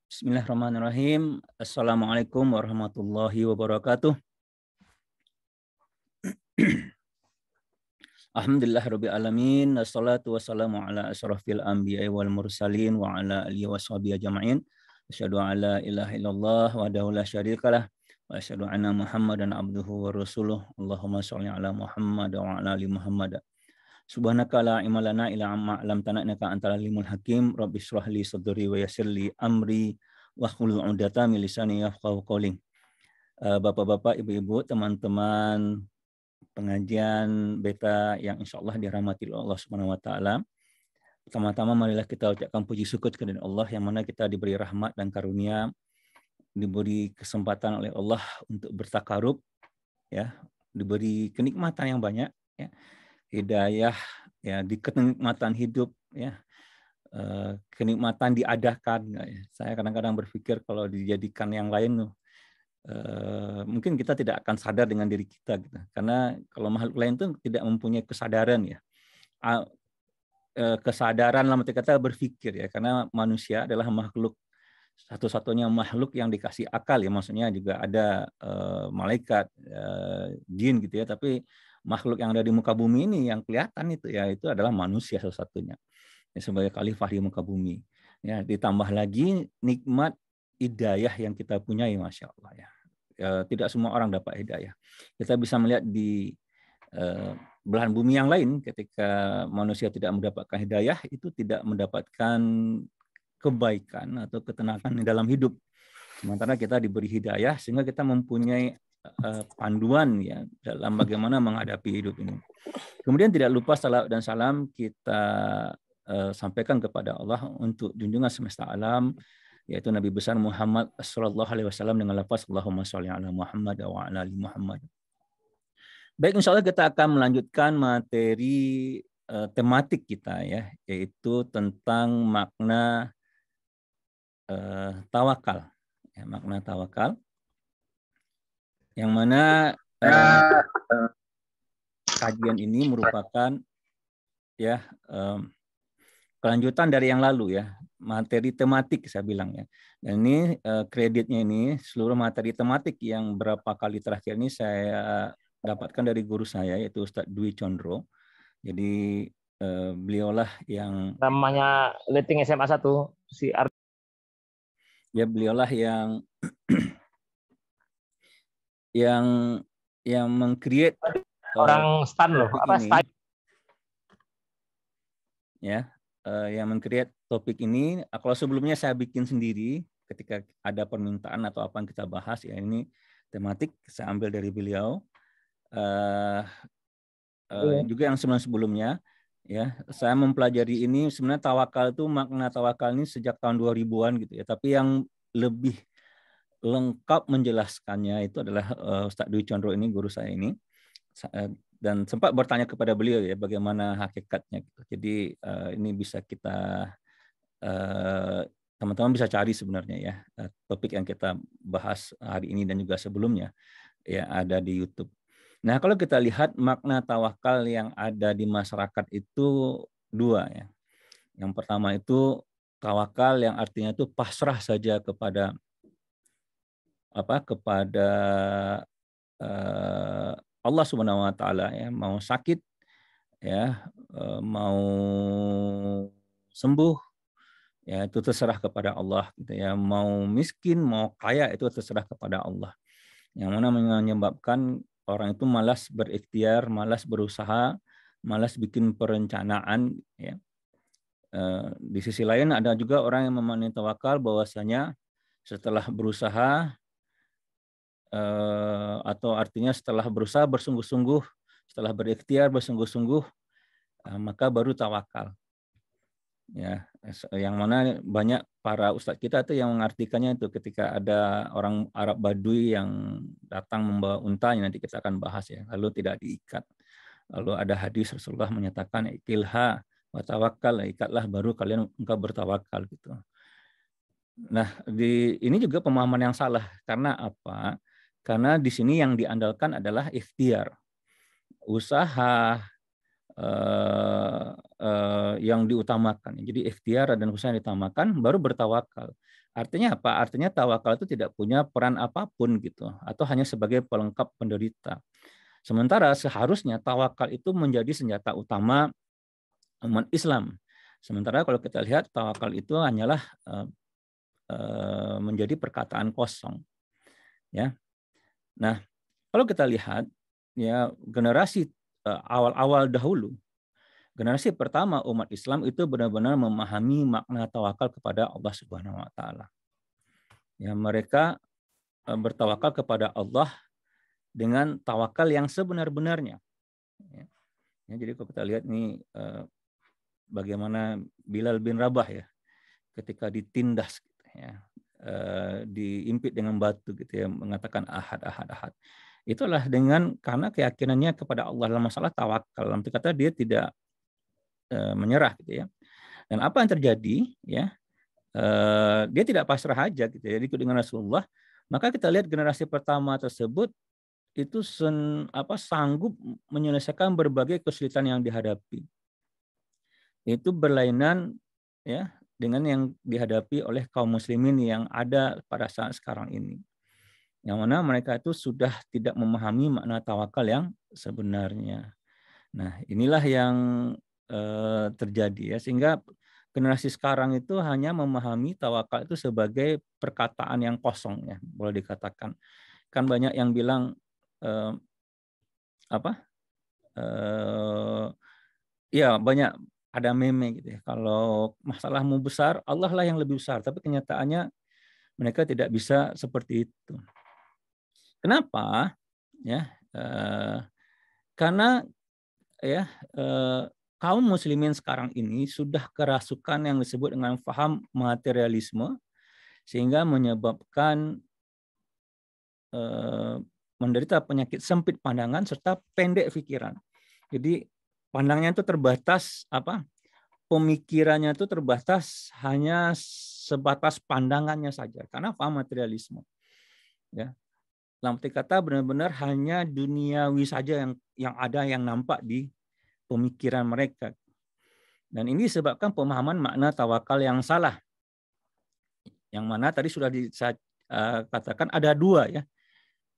Bismillahirrahmanirrahim. Assalamualaikum warahmatullahi wabarakatuh. Alhamdulillahirabbil alamin. Wassalatu wassalamu ala asyrafil anbiya'i wal mursalin wa ala alihi washabihi ajma'in. Asyhadu an la ilaha illallah wahdahu la syarikalah wa asyhadu anna Muhammadan abduhu wa rasuluh. Allahumma shalli ala Muhammad wa ala ali Muhammad. Subhanaka la ilma lana illa ma 'allamtana innaka antal alimul hakim. Rabbi shrah li sadri wa yassir li amri wahlul 'uqdatam min lisani yafqahu qawli. Bapak-bapak, ibu-ibu, teman-teman pengajian beta yang insyaallah dirahmati oleh Allah Subhanahu wa taala. Pertama-tama marilah kita ucapkan puji syukur kepada Allah yang mana kita diberi rahmat dan karunia, diberi kesempatan oleh Allah untuk bertakarub, ya, diberi kenikmatan yang banyak, ya. Hidayah, ya, di kenikmatan hidup, ya, kenikmatan diadakan. Ya. Saya kadang-kadang berpikir kalau dijadikan yang lain, mungkin kita tidak akan sadar dengan diri kita, gitu. Karena kalau makhluk lain itu tidak mempunyai kesadaran, ya, kesadaran dalam arti kata berpikir, ya, karena manusia adalah makhluk satu-satunya makhluk yang dikasih akal, ya, maksudnya juga ada malaikat, jin, gitu ya, tapi makhluk yang ada di muka bumi ini yang kelihatan itu, ya, itu adalah manusia satu-satunya, ya, sebagai khalifah di muka bumi, ya, ditambah lagi nikmat hidayah yang kita punyai, masya Allah, ya. Tidak semua orang dapat hidayah. Kita bisa melihat di belahan bumi yang lain ketika manusia tidak mendapatkan hidayah itu tidak mendapatkan kebaikan atau ketenangan di dalam hidup. Sementara kita diberi hidayah sehingga kita mempunyai panduan, ya, dalam bagaimana menghadapi hidup ini. Kemudian tidak lupa salawat dan salam kita sampaikan kepada Allah untuk junjungan semesta alam, yaitu Nabi besar Muhammad sallallahu alaihi wasallam dengan lafaz Allahumma sholli ala Muhammad wa ala ali Muhammad. Baik, insyaallah kita akan melanjutkan materi tematik kita, ya, yaitu tentang makna tawakal, ya, makna tawakal. Yang mana kajian ini merupakan, ya, kelanjutan dari yang lalu, ya, materi tematik saya bilang, ya. Dan ini kreditnya ini seluruh materi tematik yang berapa kali terakhir ini saya dapatkan dari guru saya yaitu Ustadz Dwi Condro. Jadi beliaulah yang namanya Leting SMA 1 si ya, beliaulah yang yang meng-create orang stan loh, apa ini, stan, ya, yang meng-create topik ini. Kalau sebelumnya saya bikin sendiri ketika ada permintaan atau apa yang kita bahas, ya, ini tematik saya ambil dari beliau. Juga yang sebelumnya, ya, saya mempelajari ini sebenarnya tawakal itu, makna tawakal ini sejak tahun 2000-an gitu, ya, tapi yang lebih lengkap menjelaskannya itu adalah Ustadz Dwi Condro ini, guru saya ini, dan sempat bertanya kepada beliau, ya, bagaimana hakikatnya gitu. Jadi ini bisa kita teman-teman bisa cari sebenarnya, ya, topik yang kita bahas hari ini dan juga sebelumnya, ya, ada di YouTube. Nah, kalau kita lihat makna tawakal yang ada di masyarakat itu dua, ya. Yang pertama itu tawakal yang artinya itu pasrah saja kepada Allah Subhanahu wa taala, ya, mau sakit, ya, mau sembuh, ya, itu terserah kepada Allah, gitu, ya, mau miskin, mau kaya, itu terserah kepada Allah. Yang mana menyebabkan orang itu malas berikhtiar, malas berusaha, malas bikin perencanaan, ya. Di sisi lain ada juga orang yang memahami tawakal bahwasanya setelah berusaha, atau artinya setelah berusaha bersungguh-sungguh, setelah berikhtiar bersungguh-sungguh, maka baru tawakal, ya. Yang mana banyak para ustadz kita tuh yang mengartikannya itu ketika ada orang Arab Badui yang datang membawa untanya, nanti kita akan bahas, ya, lalu tidak diikat. Lalu ada hadis Rasulullah menyatakan ikilha wa tawakkal, ikatlah baru kalian engkau bertawakal, gitu. Nah, ini juga pemahaman yang salah. Karena apa? Karena di sini yang diandalkan adalah ikhtiar, usaha, yang diutamakan. Jadi ikhtiar dan usaha yang diutamakan, baru bertawakal. Artinya apa? Artinya tawakal itu tidak punya peran apapun gitu, atau hanya sebagai pelengkap penderita. Sementara seharusnya tawakal itu menjadi senjata utama umat Islam. Sementara kalau kita lihat tawakal itu hanyalah menjadi perkataan kosong. Ya. Nah, kalau kita lihat ya generasi awal-awal dahulu, generasi pertama umat Islam itu benar-benar memahami makna tawakal kepada Allah Subhanahu wa taala. Ya, mereka bertawakal kepada Allah dengan tawakal yang sebenar-benarnya. Ya, jadi kalau kita lihat nih bagaimana Bilal bin Rabah ya ketika ditindas gitu, ya, diimpit dengan batu gitu ya, mengatakan ahad ahad ahad. Itulah karena keyakinannya kepada Allah dalam masalah tawakal. Dalam kata dia tidak menyerah gitu ya. Dan apa yang terjadi ya? Dia tidak pasrah aja gitu ya, ikut dengan Rasulullah. Maka kita lihat generasi pertama tersebut itu sanggup menyelesaikan berbagai kesulitan yang dihadapi. Itu berlainan ya dengan yang dihadapi oleh kaum muslimin yang ada pada saat sekarang ini. Yang mana mereka itu sudah tidak memahami makna tawakal yang sebenarnya. Nah, inilah yang terjadi ya, sehingga generasi sekarang itu hanya memahami tawakal itu sebagai perkataan yang kosong ya, boleh dikatakan. Kan banyak yang bilang ya banyak ada meme gitu ya. Kalau masalahmu besar, Allah lah yang lebih besar. Tapi kenyataannya mereka tidak bisa seperti itu. Kenapa? Ya, karena ya kaum muslimin sekarang ini sudah kerasukan yang disebut dengan paham materialisme, sehingga menyebabkan menderita penyakit sempit pandangan serta pendek pikiran. Jadi pandangnya itu terbatas pemikirannya itu terbatas hanya sebatas pandangannya saja karena paham materialisme. Ya. Dalam arti kata benar-benar hanya duniawi saja yang ada yang nampak di pemikiran mereka. Dan ini disebabkan pemahaman makna tawakal yang salah. Yang mana tadi sudah katakan ada dua ya.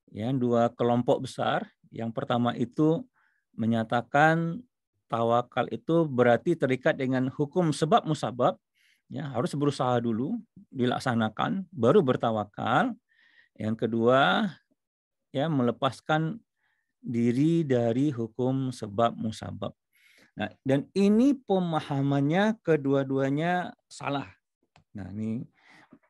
Ya, dua kelompok besar. Yang pertama itu menyatakan tawakal itu berarti terikat dengan hukum sebab musabab, ya harus berusaha dulu dilaksanakan baru bertawakal. Yang kedua ya melepaskan diri dari hukum sebab musabab. Nah, dan ini pemahamannya kedua-duanya salah. Nah, ini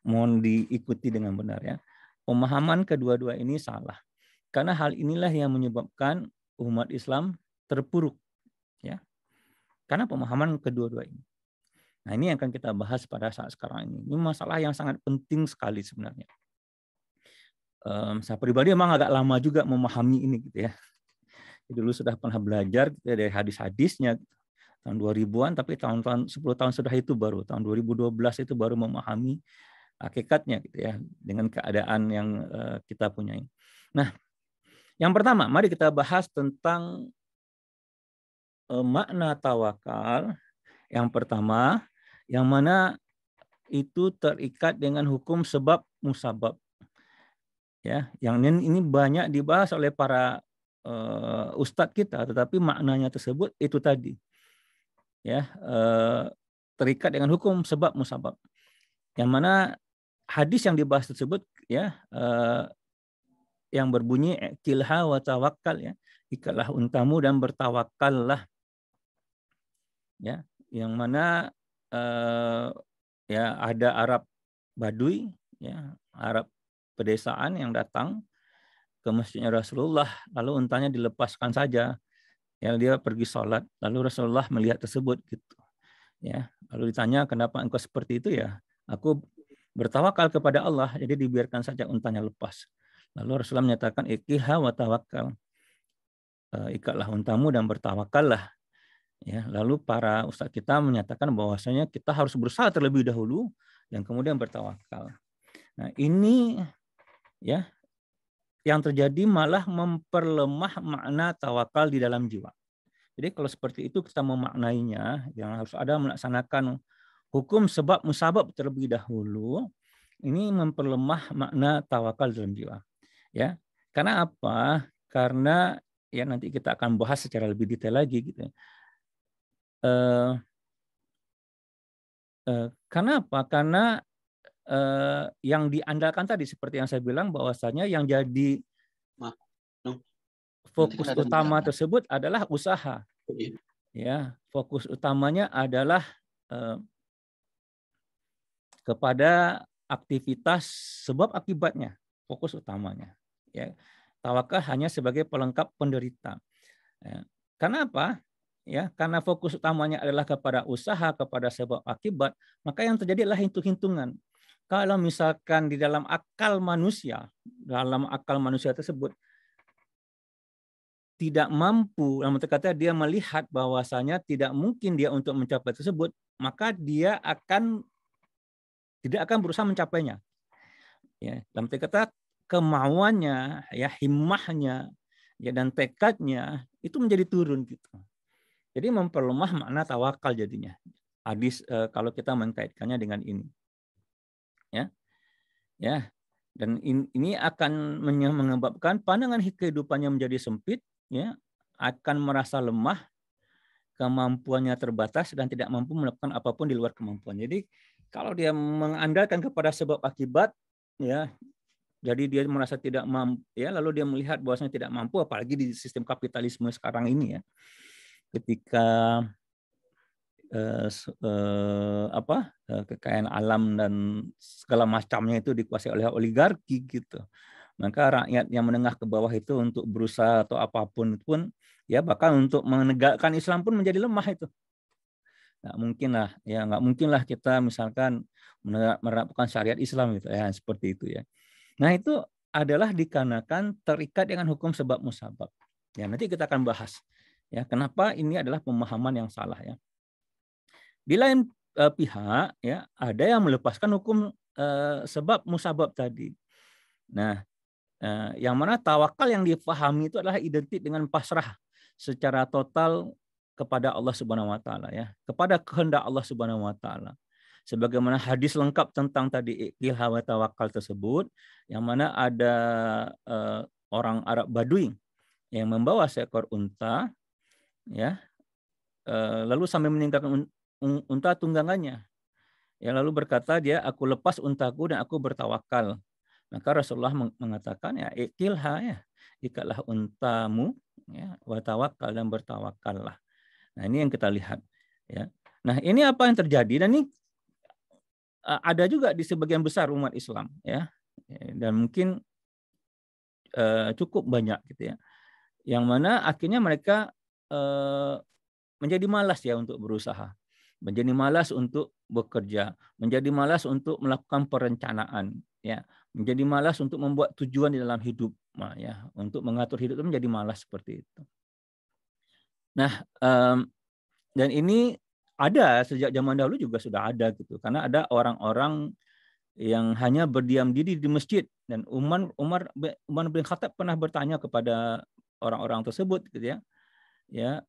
mohon diikuti dengan benar ya. Pemahaman kedua-dua ini salah. Karena hal inilah yang menyebabkan umat Islam terpuruk. Ya. Karena pemahaman kedua-dua ini. Nah, ini yang akan kita bahas pada saat sekarang ini. Ini masalah yang sangat penting sekali sebenarnya. Saya pribadi memang agak lama juga memahami ini gitu ya. Jadi dulu sudah pernah belajar gitu ya, dari hadis-hadisnya tahun 2000-an, tapi tahun-tahun 10 tahun sudah itu baru tahun 2012 itu baru memahami hakikatnya gitu ya dengan keadaan yang kita punyai. Nah, yang pertama mari kita bahas tentang makna tawakal. Yang pertama, yang mana itu terikat dengan hukum sebab musabab. Ya, yang ini banyak dibahas oleh para ustadz kita, tetapi maknanya tersebut itu tadi. Ya, terikat dengan hukum sebab musabab. Yang mana hadis yang dibahas tersebut ya yang berbunyi kilha wa tawakkal ya, ikatlah untamu dan bertawakallah. Ya, yang mana ya ada Arab Baduy ya, Arab pedesaan yang datang ke masjidnya Rasulullah, lalu untanya dilepaskan saja. Ya, dia pergi sholat, lalu Rasulullah melihat tersebut gitu. Ya, lalu ditanya, kenapa engkau seperti itu ya? Aku bertawakal kepada Allah, jadi dibiarkan saja untanya lepas. Lalu Rasulullah menyatakan ikiha wa tawakkal. Ikatlah untamu dan bertawakallah. Ya, lalu para ustadz kita menyatakan bahwasanya kita harus berusaha terlebih dahulu dan kemudian bertawakal. Nah, ini ya yang terjadi malah memperlemah makna tawakal di dalam jiwa. Jadi kalau seperti itu kita memaknainya, yang harus ada melaksanakan hukum sebab musabab terlebih dahulu, ini memperlemah makna tawakal dalam jiwa. Ya, karena apa? Karena ya nanti kita akan bahas secara lebih detail lagi gitu. Karena apa? Karena yang diandalkan tadi seperti yang saya bilang bahwasanya yang jadi fokus utama tersebut adalah usaha. Ya, fokus utamanya adalah kepada aktivitas sebab akibatnya, fokus utamanya. Ya, tawakal hanya sebagai pelengkap penderita. Ya. Karena apa? Ya, karena fokus utamanya adalah kepada usaha, kepada sebab akibat, maka yang terjadi adalah hitung-hitungan. Kalau misalkan di dalam akal manusia tersebut tidak mampu, dalam arti kata dia melihat bahwasanya tidak mungkin dia untuk mencapai tersebut, maka dia tidak akan berusaha mencapainya. Ya, dalam arti kata kemauannya, ya himmahnya, ya dan tekadnya itu menjadi turun gitu. Jadi memperlemah makna tawakal jadinya. Hadis kalau kita mengkaitkannya dengan ini. Ya. Ya. Dan ini akan menyebabkan pandangan kehidupannya menjadi sempit, ya, akan merasa lemah, kemampuannya terbatas dan tidak mampu melakukan apapun di luar kemampuan. Jadi kalau dia mengandalkan kepada sebab akibat, ya, jadi dia merasa tidak mampu, ya, lalu dia melihat bahwasanya tidak mampu, apalagi di sistem kapitalisme sekarang ini, ya, ketika kekayaan alam dan segala macamnya itu dikuasai oleh oligarki gitu. Maka rakyat yang menengah ke bawah itu untuk berusaha atau apapun pun ya bahkan untuk menegakkan Islam pun menjadi lemah itu. Nggak mungkin lah kita misalkan menerapkan syariat Islam gitu ya, seperti itu ya. Nah, itu adalah dikarenakan terikat dengan hukum sebab musabab. Ya, nanti kita akan bahas ya kenapa ini adalah pemahaman yang salah ya. Di lain pihak ya ada yang melepaskan hukum sebab musabab tadi. Nah, yang mana tawakal yang difahami itu adalah identik dengan pasrah secara total kepada Allah Subhanahu wa taala ya, kepada kehendak Allah Subhanahu wa taala. Sebagaimana hadis lengkap tentang tadi iqilha wa tawakal tersebut, yang mana ada orang Arab Badui yang membawa seekor unta ya, lalu sambil meninggalkan unta tunggangannya. Ya, lalu berkata dia, aku lepas untaku dan aku bertawakal. Maka Rasulullah mengatakan ya iqilha ya, ikatlah untamu ya, wa tawakkal dan bertawakallah. Nah, ini yang kita lihat ya. Nah, ini apa yang terjadi dan ini ada juga di sebagian besar umat Islam ya. Dan mungkin cukup banyak gitu ya. Yang mana akhirnya mereka menjadi malas ya untuk berusaha. Menjadi malas untuk bekerja, menjadi malas untuk melakukan perencanaan, ya, menjadi malas untuk membuat tujuan di dalam hidup, ya, untuk mengatur hidup itu menjadi malas seperti itu. Nah, dan ini ada sejak zaman dahulu juga sudah ada gitu, karena ada orang-orang yang hanya berdiam diri di masjid dan Umar bin Khattab pernah bertanya kepada orang-orang tersebut, gitu ya,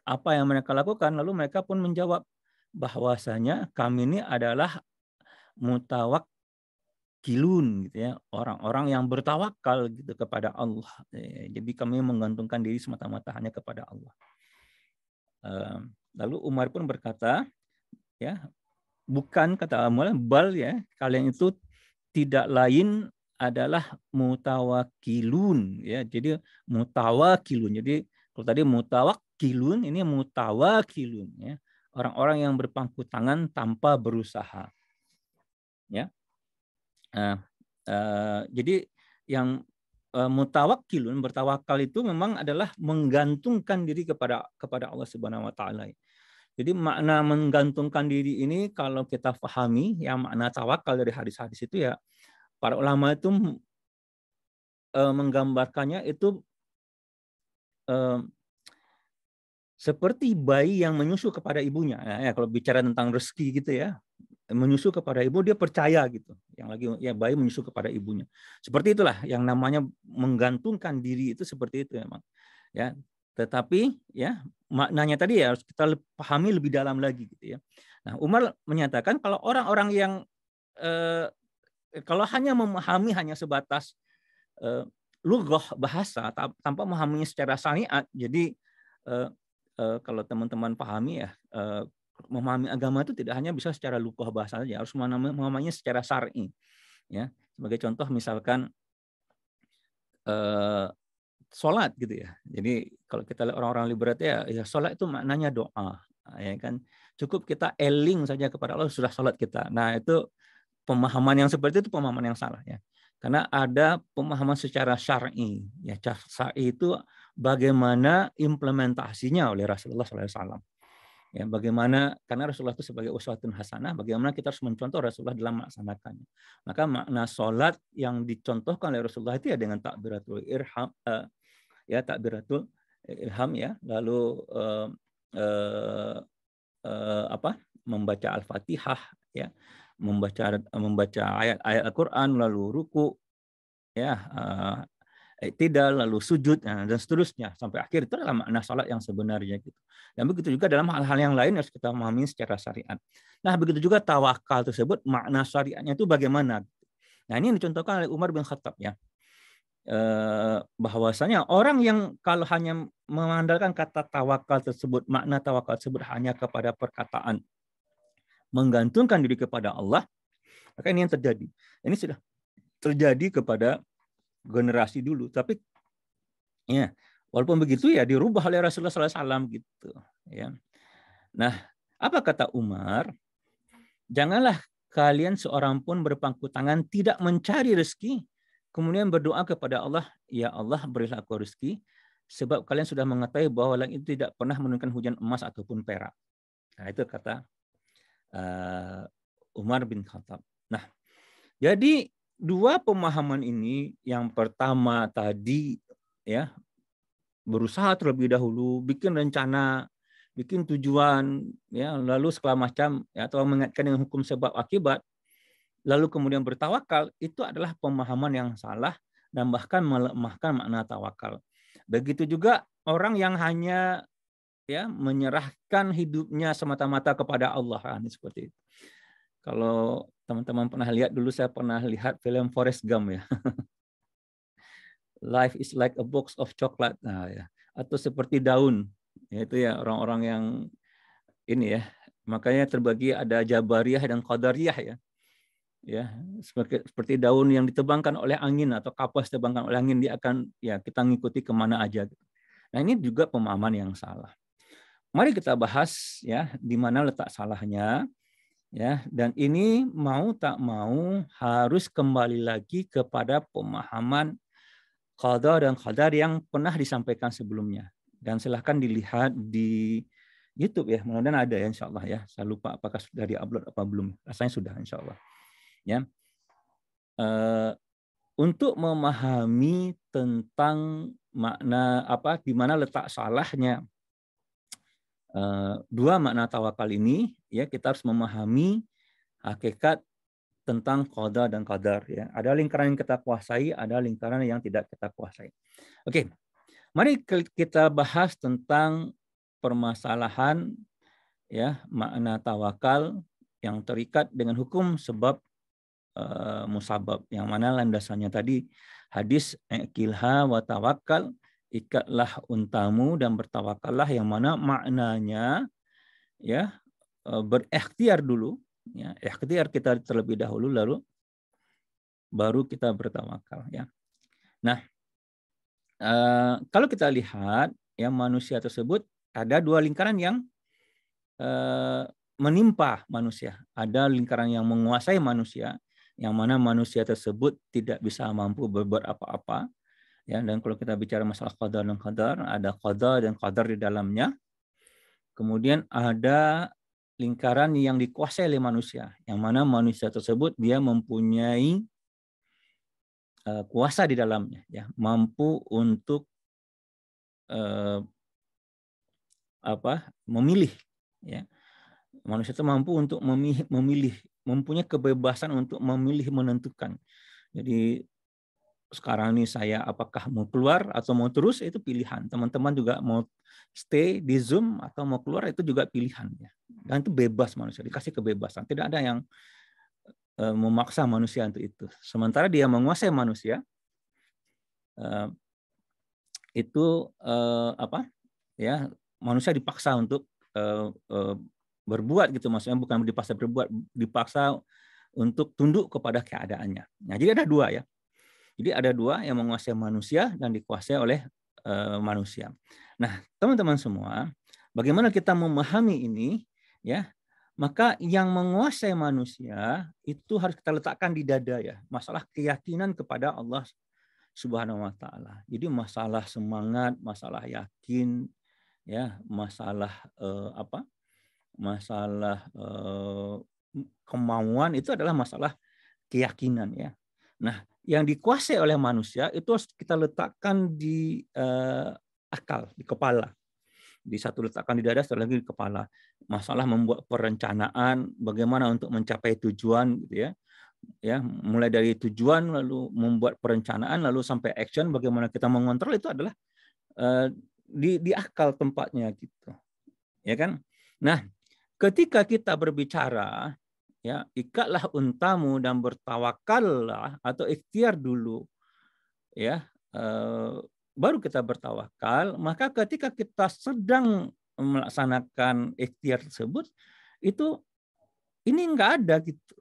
apa yang mereka lakukan, lalu mereka pun menjawab bahwasanya kami ini adalah mutawakkilun gitu ya, orang-orang yang bertawakal gitu kepada Allah. Jadi kami menggantungkan diri semata-mata hanya kepada Allah. Lalu Umar pun berkata, ya, bukan kata Umar, bal ya, kalian itu tidak lain adalah mutawakkilun ya. Jadi mutawakkilun. Jadi kalau tadi mutawakkilun, ini mutawakilun ya. Orang-orang yang berpangku tangan tanpa berusaha. Ya. Jadi yang mutawakkilun, bertawakal itu memang adalah menggantungkan diri kepada Allah Subhanahu wa taala. Jadi makna menggantungkan diri ini kalau kita pahami ya makna tawakal dari hadis-hadis itu ya para ulama itu menggambarkannya itu seperti bayi yang menyusu kepada ibunya. Nah, ya, kalau bicara tentang rezeki gitu ya, menyusu kepada ibu dia percaya gitu. Yang lagi ya bayi menyusu kepada ibunya. Seperti itulah yang namanya menggantungkan diri itu seperti itu memang. Ya, Tetapi ya maknanya tadi ya harus kita pahami lebih dalam lagi gitu ya. Nah, Umar menyatakan kalau orang-orang yang kalau hanya memahami hanya sebatas lughah bahasa tanpa memahaminya secara syariat, jadi kalau teman-teman pahami ya, memahami agama itu tidak hanya bisa secara lughah bahasa saja, harus memahaminya secara syar'i. Ya, sebagai contoh misalkan sholat gitu ya. Jadi kalau kita lihat orang-orang liberal ya sholat itu maknanya doa, ya kan. Cukup kita eling saja kepada Allah sudah sholat kita. Nah itu pemahaman yang seperti itu pemahaman yang salah ya. Karena ada pemahaman secara syar'i. Ya, syar'i itu bagaimana implementasinya oleh Rasulullah SAW. Ya, bagaimana karena Rasulullah itu sebagai uswatun hasanah, bagaimana kita harus mencontoh Rasulullah dalam melaksanakannya. Maka makna sholat yang dicontohkan oleh Rasulullah itu ya dengan takbiratul irham, takbiratul ilham ya, lalu membaca Al-Fatihah ya, membaca ayat-ayat Al-Qur'an, lalu ruku ya, tidak lalu sujud dan seterusnya sampai akhir. Itu adalah makna salat yang sebenarnya gitu. Dan begitu juga dalam hal-hal yang lain harus kita memahami secara syariat. Nah, begitu juga tawakal tersebut makna syariatnya itu bagaimana? Nah, ini yang dicontohkan oleh Umar bin Khattab ya. Bahwasanya orang yang kalau hanya mengandalkan kata tawakal tersebut, makna tawakal tersebut hanya kepada perkataan menggantungkan diri kepada Allah, maka ini yang terjadi. Ini sudah terjadi kepada generasi dulu, tapi ya walaupun begitu ya dirubah oleh Rasulullah SAW gitu. Ya. Nah, apa kata Umar? Janganlah kalian seorang pun berpangku tangan tidak mencari rezeki, kemudian berdoa kepada Allah, ya Allah berilah aku rezeki, sebab kalian sudah mengetahui bahwa langit itu tidak pernah menurunkan hujan emas ataupun perak. Nah itu kata Umar bin Khattab. Nah, jadi dua pemahaman ini, yang pertama tadi ya berusaha terlebih dahulu, bikin rencana, bikin tujuan, ya lalu segala macam, ya, atau mengaitkan dengan hukum sebab akibat, lalu kemudian bertawakal, itu adalah pemahaman yang salah dan bahkan melemahkan makna tawakal. Begitu juga orang yang hanya ya menyerahkan hidupnya semata-mata kepada Allah, ini seperti itu. Kalau teman-teman pernah lihat, dulu saya pernah lihat film Forrest Gump ya. Life is like a box of chocolate. Nah, ya. Atau seperti daun. Itu ya orang-orang yang ini ya. Makanya terbagi ada Jabariyah dan Qadariyah ya. Ya, seperti daun yang ditebangkan oleh angin atau kapas ditebangkan oleh angin, dia akan ya kita ngikuti kemana aja. Nah, ini juga pemahaman yang salah. Mari kita bahas ya di mana letak salahnya. Ya, dan ini mau tak mau harus kembali lagi kepada pemahaman qada dan qadar yang pernah disampaikan sebelumnya. Dan silahkan dilihat di YouTube ya, mudah-mudahan ada ya insyaallah ya. Saya lupa apakah sudah di-upload apa belum. Rasanya sudah insyaallah. Ya. Untuk memahami tentang makna apa, di mana letak salahnya dua makna tawakal ini, ya kita harus memahami hakikat tentang qada dan qadar ya. Ada lingkaran yang kita kuasai, ada lingkaran yang tidak kita kuasai. Oke. Mari kita bahas tentang permasalahan ya makna tawakal yang terikat dengan hukum sebab musabab, yang mana landasannya tadi hadis ikilha wa tawakkal, ikatlah untamu dan bertawakallah, yang mana maknanya ya berikhtiar dulu ya, ikhtiar kita terlebih dahulu lalu baru kita bertawakal ya. Nah, kalau kita lihat ya manusia tersebut ada dua lingkaran yang menimpa manusia. Ada lingkaran yang menguasai manusia, yang mana manusia tersebut tidak bisa mampu berbuat apa-apa. Ya, dan kalau kita bicara masalah qada dan qadar, ada qada dan qadar di dalamnya. Kemudian ada lingkaran yang dikuasai oleh manusia, yang mana manusia tersebut dia mempunyai kuasa di dalamnya, ya, mampu untuk memilih, ya. Manusia itu mampu untuk memilih, mempunyai kebebasan untuk memilih, menentukan. Jadi sekarang ini saya apakah mau keluar atau mau terus, itu pilihan. Teman-teman juga mau stay di Zoom atau mau keluar, itu juga pilihan ya. Dan itu bebas, manusia dikasih kebebasan. Tidak ada yang memaksa manusia untuk itu. Sementara dia menguasai manusia, itu apa ya, manusia dipaksa untuk berbuat gitu, maksudnya bukan dipaksa berbuat, dipaksa untuk tunduk kepada keadaannya. Nah, jadi ada dua ya. Jadi ada dua yang menguasai manusia dan dikuasai oleh manusia. Nah, teman-teman semua, bagaimana kita memahami ini ya? Maka yang menguasai manusia itu harus kita letakkan di dada ya. Masalah keyakinan kepada Allah Subhanahu wa taala. Jadi masalah semangat, masalah yakin ya, masalah apa? Masalah kemauan itu adalah masalah keyakinan ya. Nah, yang dikuasai oleh manusia itu harus kita letakkan di akal, di kepala. Di satu letakkan di dada, satu lagi di kepala. Masalah membuat perencanaan, bagaimana untuk mencapai tujuan, gitu ya. Ya, mulai dari tujuan, lalu membuat perencanaan, lalu sampai action, bagaimana kita mengontrol, itu adalah di akal tempatnya, gitu. Ya kan? Nah, ketika kita berbicara, ya, ikatlah untamu dan bertawakallah, atau ikhtiar dulu, ya. Baru kita bertawakal, maka ketika kita sedang melaksanakan ikhtiar tersebut, itu ini enggak ada gitu.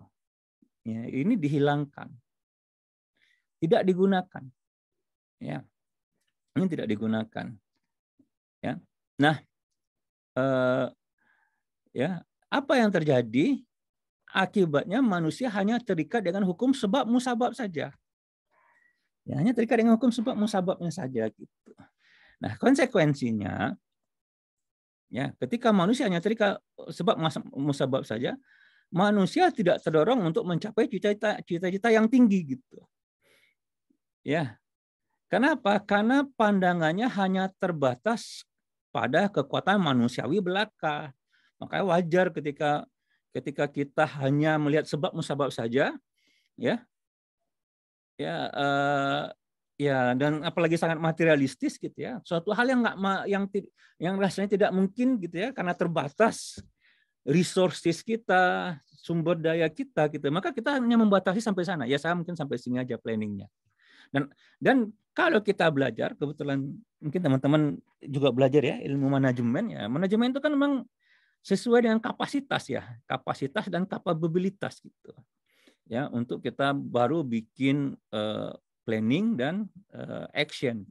Ya, ini dihilangkan. Tidak digunakan. Ya. Ini tidak digunakan. Ya. Nah, ya, apa yang terjadi? Akibatnya manusia hanya terikat dengan hukum sebab musabab saja. Ya, hanya terikat dengan hukum sebab musababnya saja gitu. Nah, konsekuensinya ya, ketika manusia hanya terikat sebab musabab saja, manusia tidak terdorong untuk mencapai cita-cita yang tinggi gitu. Ya. Kenapa? Karena pandangannya hanya terbatas pada kekuatan manusiawi belaka. Makanya wajar ketika kita hanya melihat sebab musabab saja, ya. Ya, ya, dan apalagi sangat materialistis gitu ya, suatu hal yang yang rasanya tidak mungkin gitu ya, karena terbatas resources kita, sumber daya kita gitu, maka kita hanya membatasi sampai sana. Ya, saya mungkin sampai sini aja planningnya. Dan kalau kita belajar, kebetulan mungkin teman-teman juga belajar ya ilmu manajemen ya, manajemen itu kan memang sesuai dengan kapasitas ya, kapasitas dan kapabilitas gitu. Ya, untuk kita baru bikin planning dan action.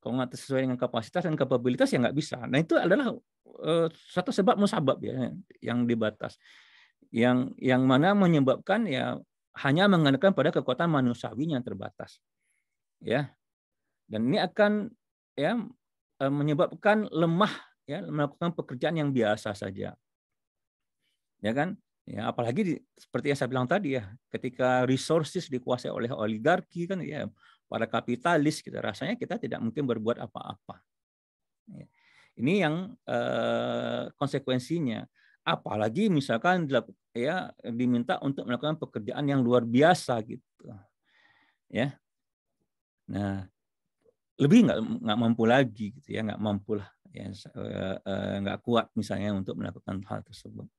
Kalau nggak sesuai dengan kapasitas dan kapabilitas ya nggak bisa. Nah, itu adalah satu sebab musabab ya yang dibatas. Yang mana menyebabkan ya hanya mengandalkan pada kekuatan manusiawi yang terbatas. Ya. Dan ini akan ya menyebabkan lemah ya melakukan pekerjaan yang biasa saja. Ya kan? Ya, apalagi seperti yang saya bilang tadi ya, ketika resources dikuasai oleh oligarki kan ya, para kapitalis, kita rasanya kita tidak mungkin berbuat apa-apa. Ya. Ini yang konsekuensinya. Apalagi misalkan ya diminta untuk melakukan pekerjaan yang luar biasa gitu. Ya. Nah, lebih nggak mampu lagi gitu ya, nggak mampu lah ya, nggak kuat misalnya untuk melakukan hal tersebut.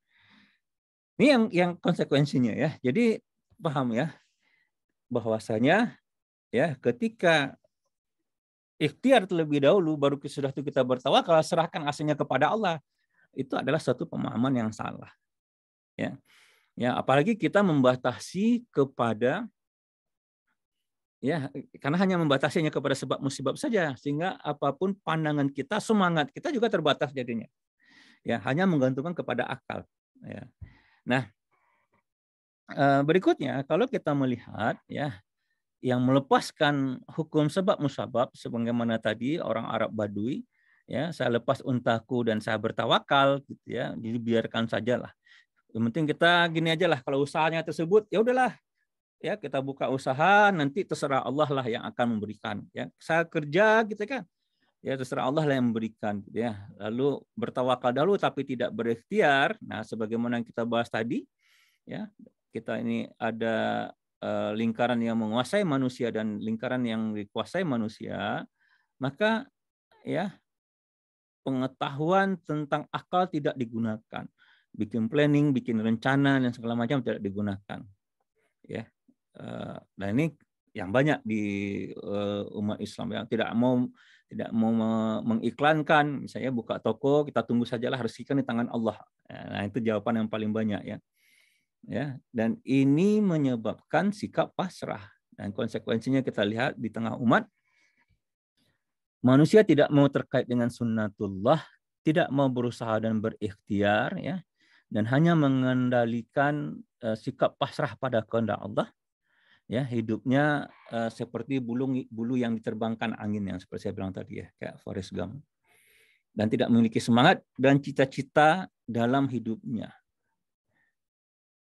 Ini yang konsekuensinya ya. Jadi paham ya bahwasanya ya ketika ikhtiar terlebih dahulu baru sudah itu kita bertawakal, serahkan aslinya kepada Allah, itu adalah satu pemahaman yang salah. Ya. Ya, apalagi kita membatasi kepada ya, karena hanya membatasinya kepada sebab musibab saja, sehingga apapun pandangan kita, semangat kita juga terbatas jadinya. Ya, hanya menggantungkan kepada akal. Ya. Nah, berikutnya kalau kita melihat ya yang melepaskan hukum sebab musabab sebagaimana tadi orang Arab Badui ya, saya lepas untaku dan saya bertawakal gitu ya, jadi biarkan sajalah. Yang penting kita gini aja lah, kalau usahanya tersebut ya udahlah ya, kita buka usaha, nanti terserah Allah lah yang akan memberikan ya. Saya kerja gitu kan. Ya terserah Allah lah yang memberikan gitu ya. Lalu bertawakal dahulu tapi tidak berikhtiar. Nah, sebagaimana yang kita bahas tadi ya, kita ini ada lingkaran yang menguasai manusia dan lingkaran yang dikuasai manusia, maka ya pengetahuan tentang akal tidak digunakan. Bikin planning, bikin rencana dan segala macam tidak digunakan. Ya. Dan ini yang banyak di umat Islam yang tidak mau mengiklankan, misalnya buka toko, kita tunggu sajalah rezekikan di tangan Allah. Nah, itu jawaban yang paling banyak ya. Ya, dan ini menyebabkan sikap pasrah, dan konsekuensinya kita lihat di tengah umat, manusia tidak mau terkait dengan sunnatullah, tidak mau berusaha dan berikhtiar ya, dan hanya mengendalikan sikap pasrah pada kehendak Allah. Ya, hidupnya seperti bulu yang diterbangkan angin, yang seperti saya bilang tadi ya, kayak Forrest Gump. Dan tidak memiliki semangat dan cita-cita dalam hidupnya.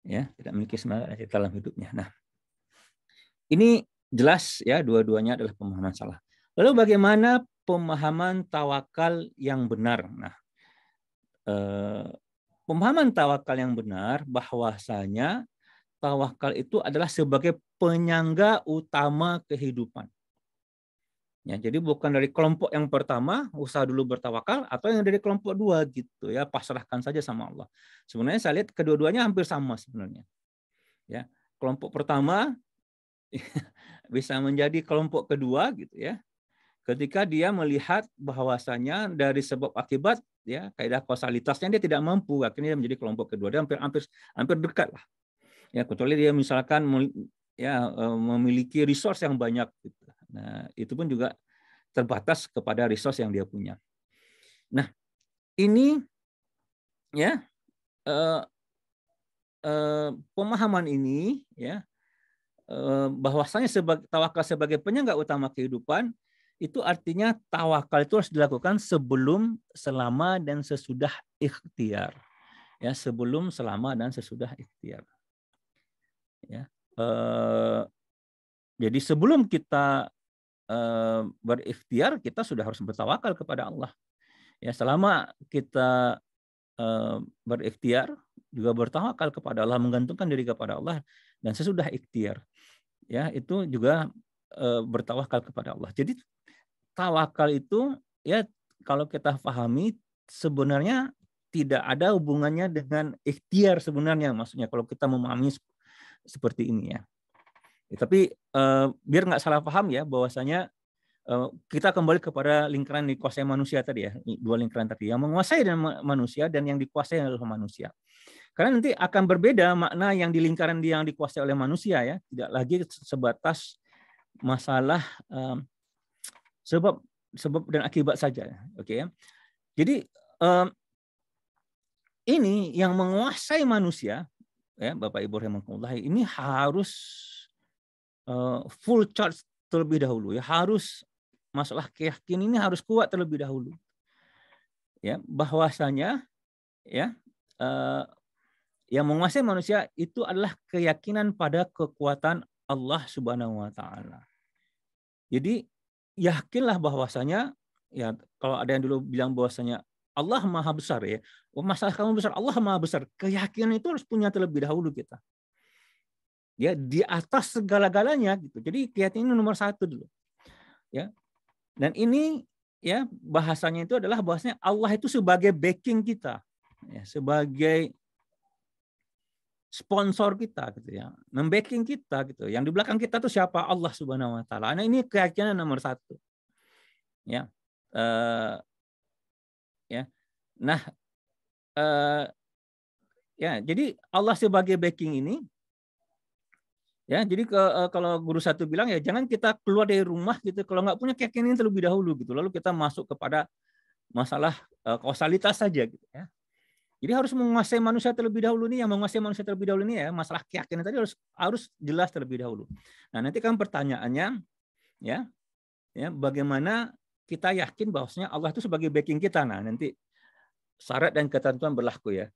Ya, tidak memiliki semangat dan cita dalam hidupnya. Nah, ini jelas ya, dua-duanya adalah pemahaman salah. Lalu bagaimana pemahaman tawakal yang benar? Nah, pemahaman tawakal yang benar bahwasanya tawakal itu adalah sebagai penyangga utama kehidupan. Ya, jadi bukan dari kelompok yang pertama usaha dulu bertawakal, atau yang dari kelompok dua gitu ya, pasrahkan saja sama Allah. Sebenarnya saya lihat kedua-duanya hampir sama sebenarnya. Ya, kelompok pertama bisa menjadi kelompok kedua gitu ya, ketika dia melihat bahwasanya dari sebab akibat ya, kaidah kausalitasnya dia tidak mampu, akhirnya dia menjadi kelompok kedua. Dia hampir dekat lah. Ya, kecuali dia misalkan ya memiliki resource yang banyak gitu. Nah, itu pun juga terbatas kepada resource yang dia punya. Nah, ini ya pemahaman ini ya, bahwasanya tawakal sebagai penyangga utama kehidupan, itu artinya tawakal itu harus dilakukan sebelum, selama, dan sesudah ikhtiar. Ya, sebelum, selama, dan sesudah ikhtiar. Ya, jadi sebelum kita berikhtiar, kita sudah harus bertawakal kepada Allah. Ya, selama kita berikhtiar juga bertawakal kepada Allah, menggantungkan diri kepada Allah, dan sesudah ikhtiar, ya itu juga bertawakal kepada Allah. Jadi tawakal itu ya, kalau kita pahami sebenarnya tidak ada hubungannya dengan ikhtiar sebenarnya, maksudnya kalau kita memahami seperti ini ya. Tapi biar nggak salah paham ya, bahwasanya kita kembali kepada lingkaran dikuasai manusia tadi ya, dua lingkaran tadi, yang menguasai dan manusia dan yang dikuasai adalah manusia. Karena nanti akan berbeda makna yang di lingkaran yang dikuasai oleh manusia ya, tidak lagi sebatas masalah sebab dan akibat saja. Oke ya. Jadi ini yang menguasai manusia ya, Bapak Ibu rahimakumullah, ini harus full charge terlebih dahulu ya, harus masalah keyakinan ini harus kuat terlebih dahulu. Ya, bahwasanya ya yang menguasai manusia itu adalah keyakinan pada kekuatan Allah Subhanahu wa taala. Jadi yakinlah bahwasanya ya, kalau ada yang dulu bilang bahwasanya Allah Maha Besar ya, masalah kamu besar, Allah Maha Besar. Keyakinan itu harus punya terlebih dahulu kita. Ya, di atas segala-galanya gitu. Jadi keyakinan nomor satu dulu. Ya. Dan ini ya bahasanya itu adalah bahwasanya Allah itu sebagai backing kita. Ya, sebagai sponsor kita gitu ya, membacking kita gitu. Yang di belakang kita tuh siapa? Allah Subhanahu wa taala. Nah, ini keyakinan nomor satu. Ya. Ya. Nah, ya, jadi Allah sebagai backing ini ya, jadi kalau guru satu bilang ya, jangan kita keluar dari rumah gitu kalau nggak punya keyakinan terlebih dahulu gitu. Lalu kita masuk kepada masalah kausalitas saja gitu ya. Jadi harus menguasai manusia terlebih dahulu nih, yang menguasai manusia terlebih dahulu ini ya, masalah keyakinan tadi harus jelas terlebih dahulu. Nah, nanti kan pertanyaannya ya bagaimana kita yakin bahwasanya Allah itu sebagai backing kita. Nah, nanti syarat dan ketentuan berlaku ya.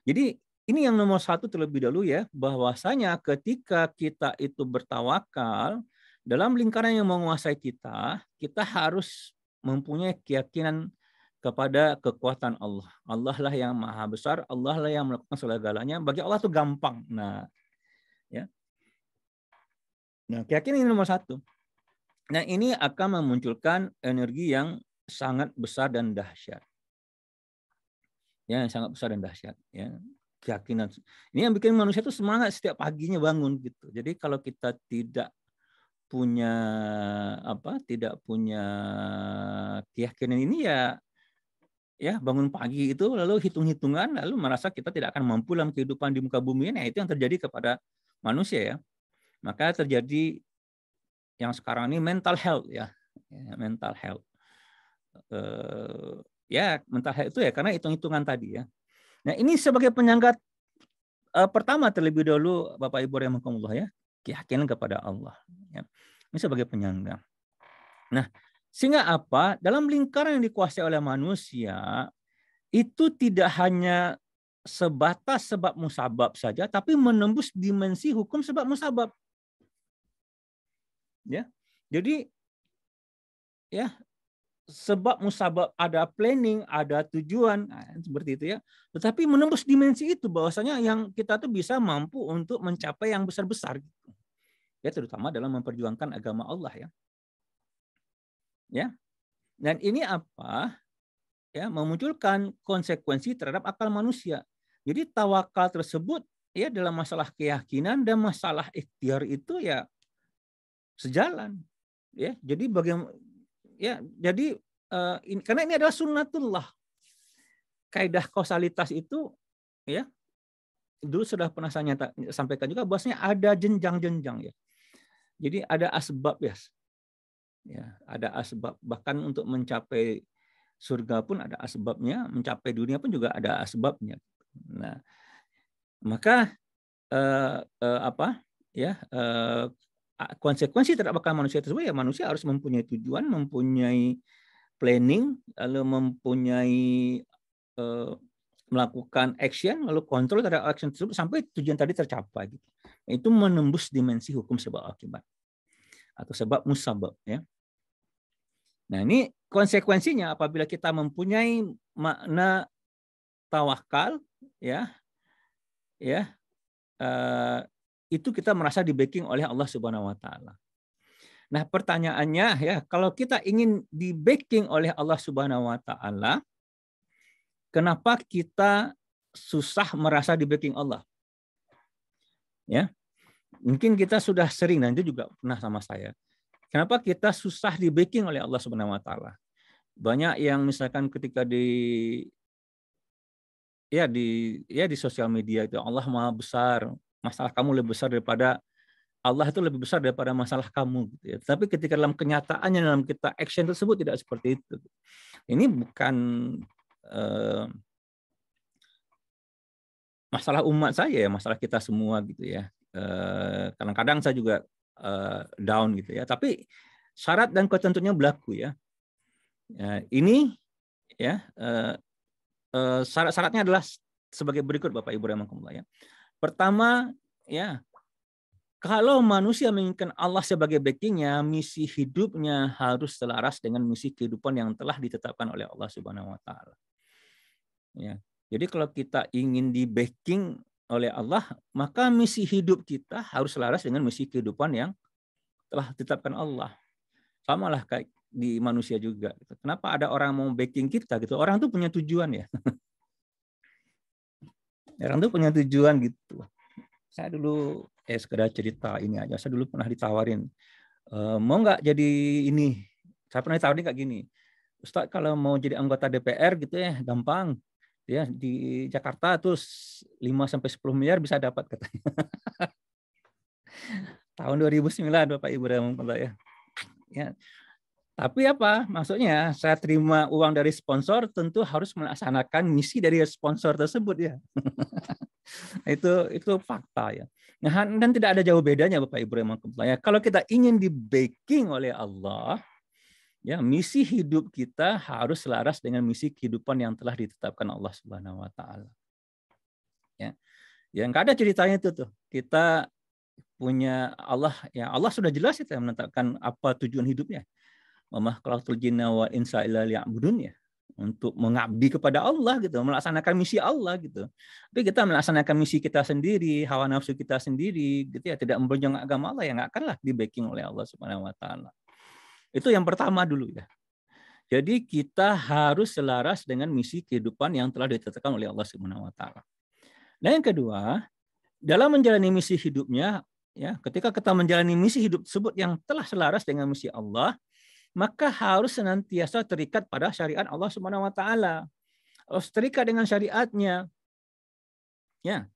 Jadi ini yang nomor satu terlebih dahulu ya, bahwasanya ketika kita itu bertawakal dalam lingkaran yang menguasai kita, kita harus mempunyai keyakinan kepada kekuatan Allah. Allah lah yang maha besar, Allah lah yang melakukan segala-galanya. Bagi Allah itu gampang. Nah, ya. Nah, keyakinan ini nomor satu. Nah, ini akan memunculkan energi yang sangat besar dan dahsyat. Ya, yang sangat besar dan dahsyat. Ya, keyakinan. Ini yang bikin manusia itu semangat setiap paginya bangun gitu. Jadi kalau kita tidak punya tidak punya keyakinan ini ya bangun pagi itu lalu hitung-hitungan lalu merasa kita tidak akan mampu dalam kehidupan di muka bumi ini. Itu yang terjadi kepada manusia ya. Maka terjadi yang sekarang ini mental health ya mental health. Mental health itu ya karena hitung-hitungan tadi ya. Nah, ini sebagai penyangga pertama terlebih dahulu Bapak Ibu rahimakumullah ya, keyakinan kepada Allah ya. Ini sebagai penyangga. Nah, sehingga apa? Dalam lingkaran yang dikuasai oleh manusia itu tidak hanya sebatas sebab musabab saja, tapi menembus dimensi hukum sebab musabab. Ya. Jadi ya sebab musabab ada planning, ada tujuan, seperti itu ya. Tetapi menembus dimensi itu bahwasanya yang kita tuh bisa mampu untuk mencapai yang besar-besar gitu. Ya, terutama dalam memperjuangkan agama Allah ya. Ya. Dan ini apa? Ya, memunculkan konsekuensi terhadap akal manusia. Jadi tawakal tersebut ya dalam masalah keyakinan dan masalah ikhtiar itu ya sejalan. Ya, jadi karena ini adalah sunnatullah. Kaidah kausalitas itu ya dulu sudah pernah saya sampaikan juga bahwasanya ada jenjang-jenjang ya. Jadi ada asbab ya. Ya, ada asbab bahkan untuk mencapai surga pun ada asbabnya, mencapai dunia pun juga ada asbabnya. Nah, maka konsekuensi terhadap akal manusia tersebut ya manusia harus mempunyai tujuan, mempunyai planning, lalu mempunyai melakukan action, lalu kontrol terhadap action tersebut sampai tujuan tadi tercapai. Gitu. Itu menembus dimensi hukum sebab akibat atau sebab musabab. Ya. Nah ini konsekuensinya apabila kita mempunyai makna tawakal, itu kita merasa di backing oleh Allah Subhanahu Wa Taala. Nah pertanyaannya ya kalau kita ingin di backing oleh Allah Subhanahu Wa Taala, kenapa kita susah merasa di backing Allah? Ya, mungkin kita sudah sering dan itu juga pernah sama saya. Kenapa kita susah di backing oleh Allah Subhanahu Wa Taala? Banyak yang misalkan ketika di sosial media itu Allah Maha Besar, masalah kamu lebih besar daripada Allah itu lebih besar daripada masalah kamu. Gitu ya. Tapi ketika dalam kenyataannya dalam kita action tersebut tidak seperti itu. Ini bukan masalah umat saya ya, masalah kita semua gitu ya. Kadang-kadang saya juga down gitu ya. Tapi syarat dan ketentuannya berlaku ya. Ini ya syarat-syaratnya adalah sebagai berikut Bapak Ibu rahimakumullah ya. Pertama ya kalau manusia menginginkan Allah sebagai backingnya, misi hidupnya harus selaras dengan misi kehidupan yang telah ditetapkan oleh Allah Subhanahu Wa Taala. Ya. Jadi kalau kita ingin di backing oleh Allah, maka misi hidup kita harus selaras dengan misi kehidupan yang telah ditetapkan Allah. Sama lah kayak di manusia juga. Kenapa ada orang mau backing kita gitu? Orang tuh punya tujuan ya. Orang tuh punya tujuan gitu. Saya dulu sekedar cerita ini aja. Saya dulu pernah ditawarin, mau nggak jadi ini? Saya pernah ditawarin kayak gini, Ustaz kalau mau jadi anggota DPR gitu ya gampang. Ya di Jakarta tuh 5-10 miliar bisa dapat katanya. Tahun 2009 Bapak Ibu rahimakumullah ya. Ya. Tapi apa? Maksudnya saya terima uang dari sponsor tentu harus melaksanakan misi dari sponsor tersebut ya. itu fakta ya. Nah, dan tidak ada jauh bedanya Bapak Ibu rahimakumullah ya. Kalau kita ingin di backing oleh Allah, ya misi hidup kita harus selaras dengan misi kehidupan yang telah ditetapkan Allah Subhanahu Wa Taala. Ya, yang nggak ada ceritanya itu tuh. Kita punya Allah, ya Allah sudah jelas itu menetapkan apa tujuan hidupnya. Wa ma khalaqtul jinna wal insa illa liya'budun ya. untuk mengabdi kepada Allah gitu, melaksanakan misi Allah gitu. Tapi kita melaksanakan misi kita sendiri, hawa nafsu kita sendiri gitu ya, tidak memperjuangkan agama Allah, ya nggak akanlah di backing oleh Allah Subhanahu wa taala. Itu yang pertama dulu ya. Jadi kita harus selaras dengan misi kehidupan yang telah ditetapkan oleh Allah Subhanahu wa taala. Dan yang kedua, dalam menjalani misi hidupnya ya, ketika kita menjalani misi hidup tersebut yang telah selaras dengan misi Allah, maka harus senantiasa terikat pada syariat Allah Subhanahu wa taala. Harus terikat dengan syariatnya. Ya.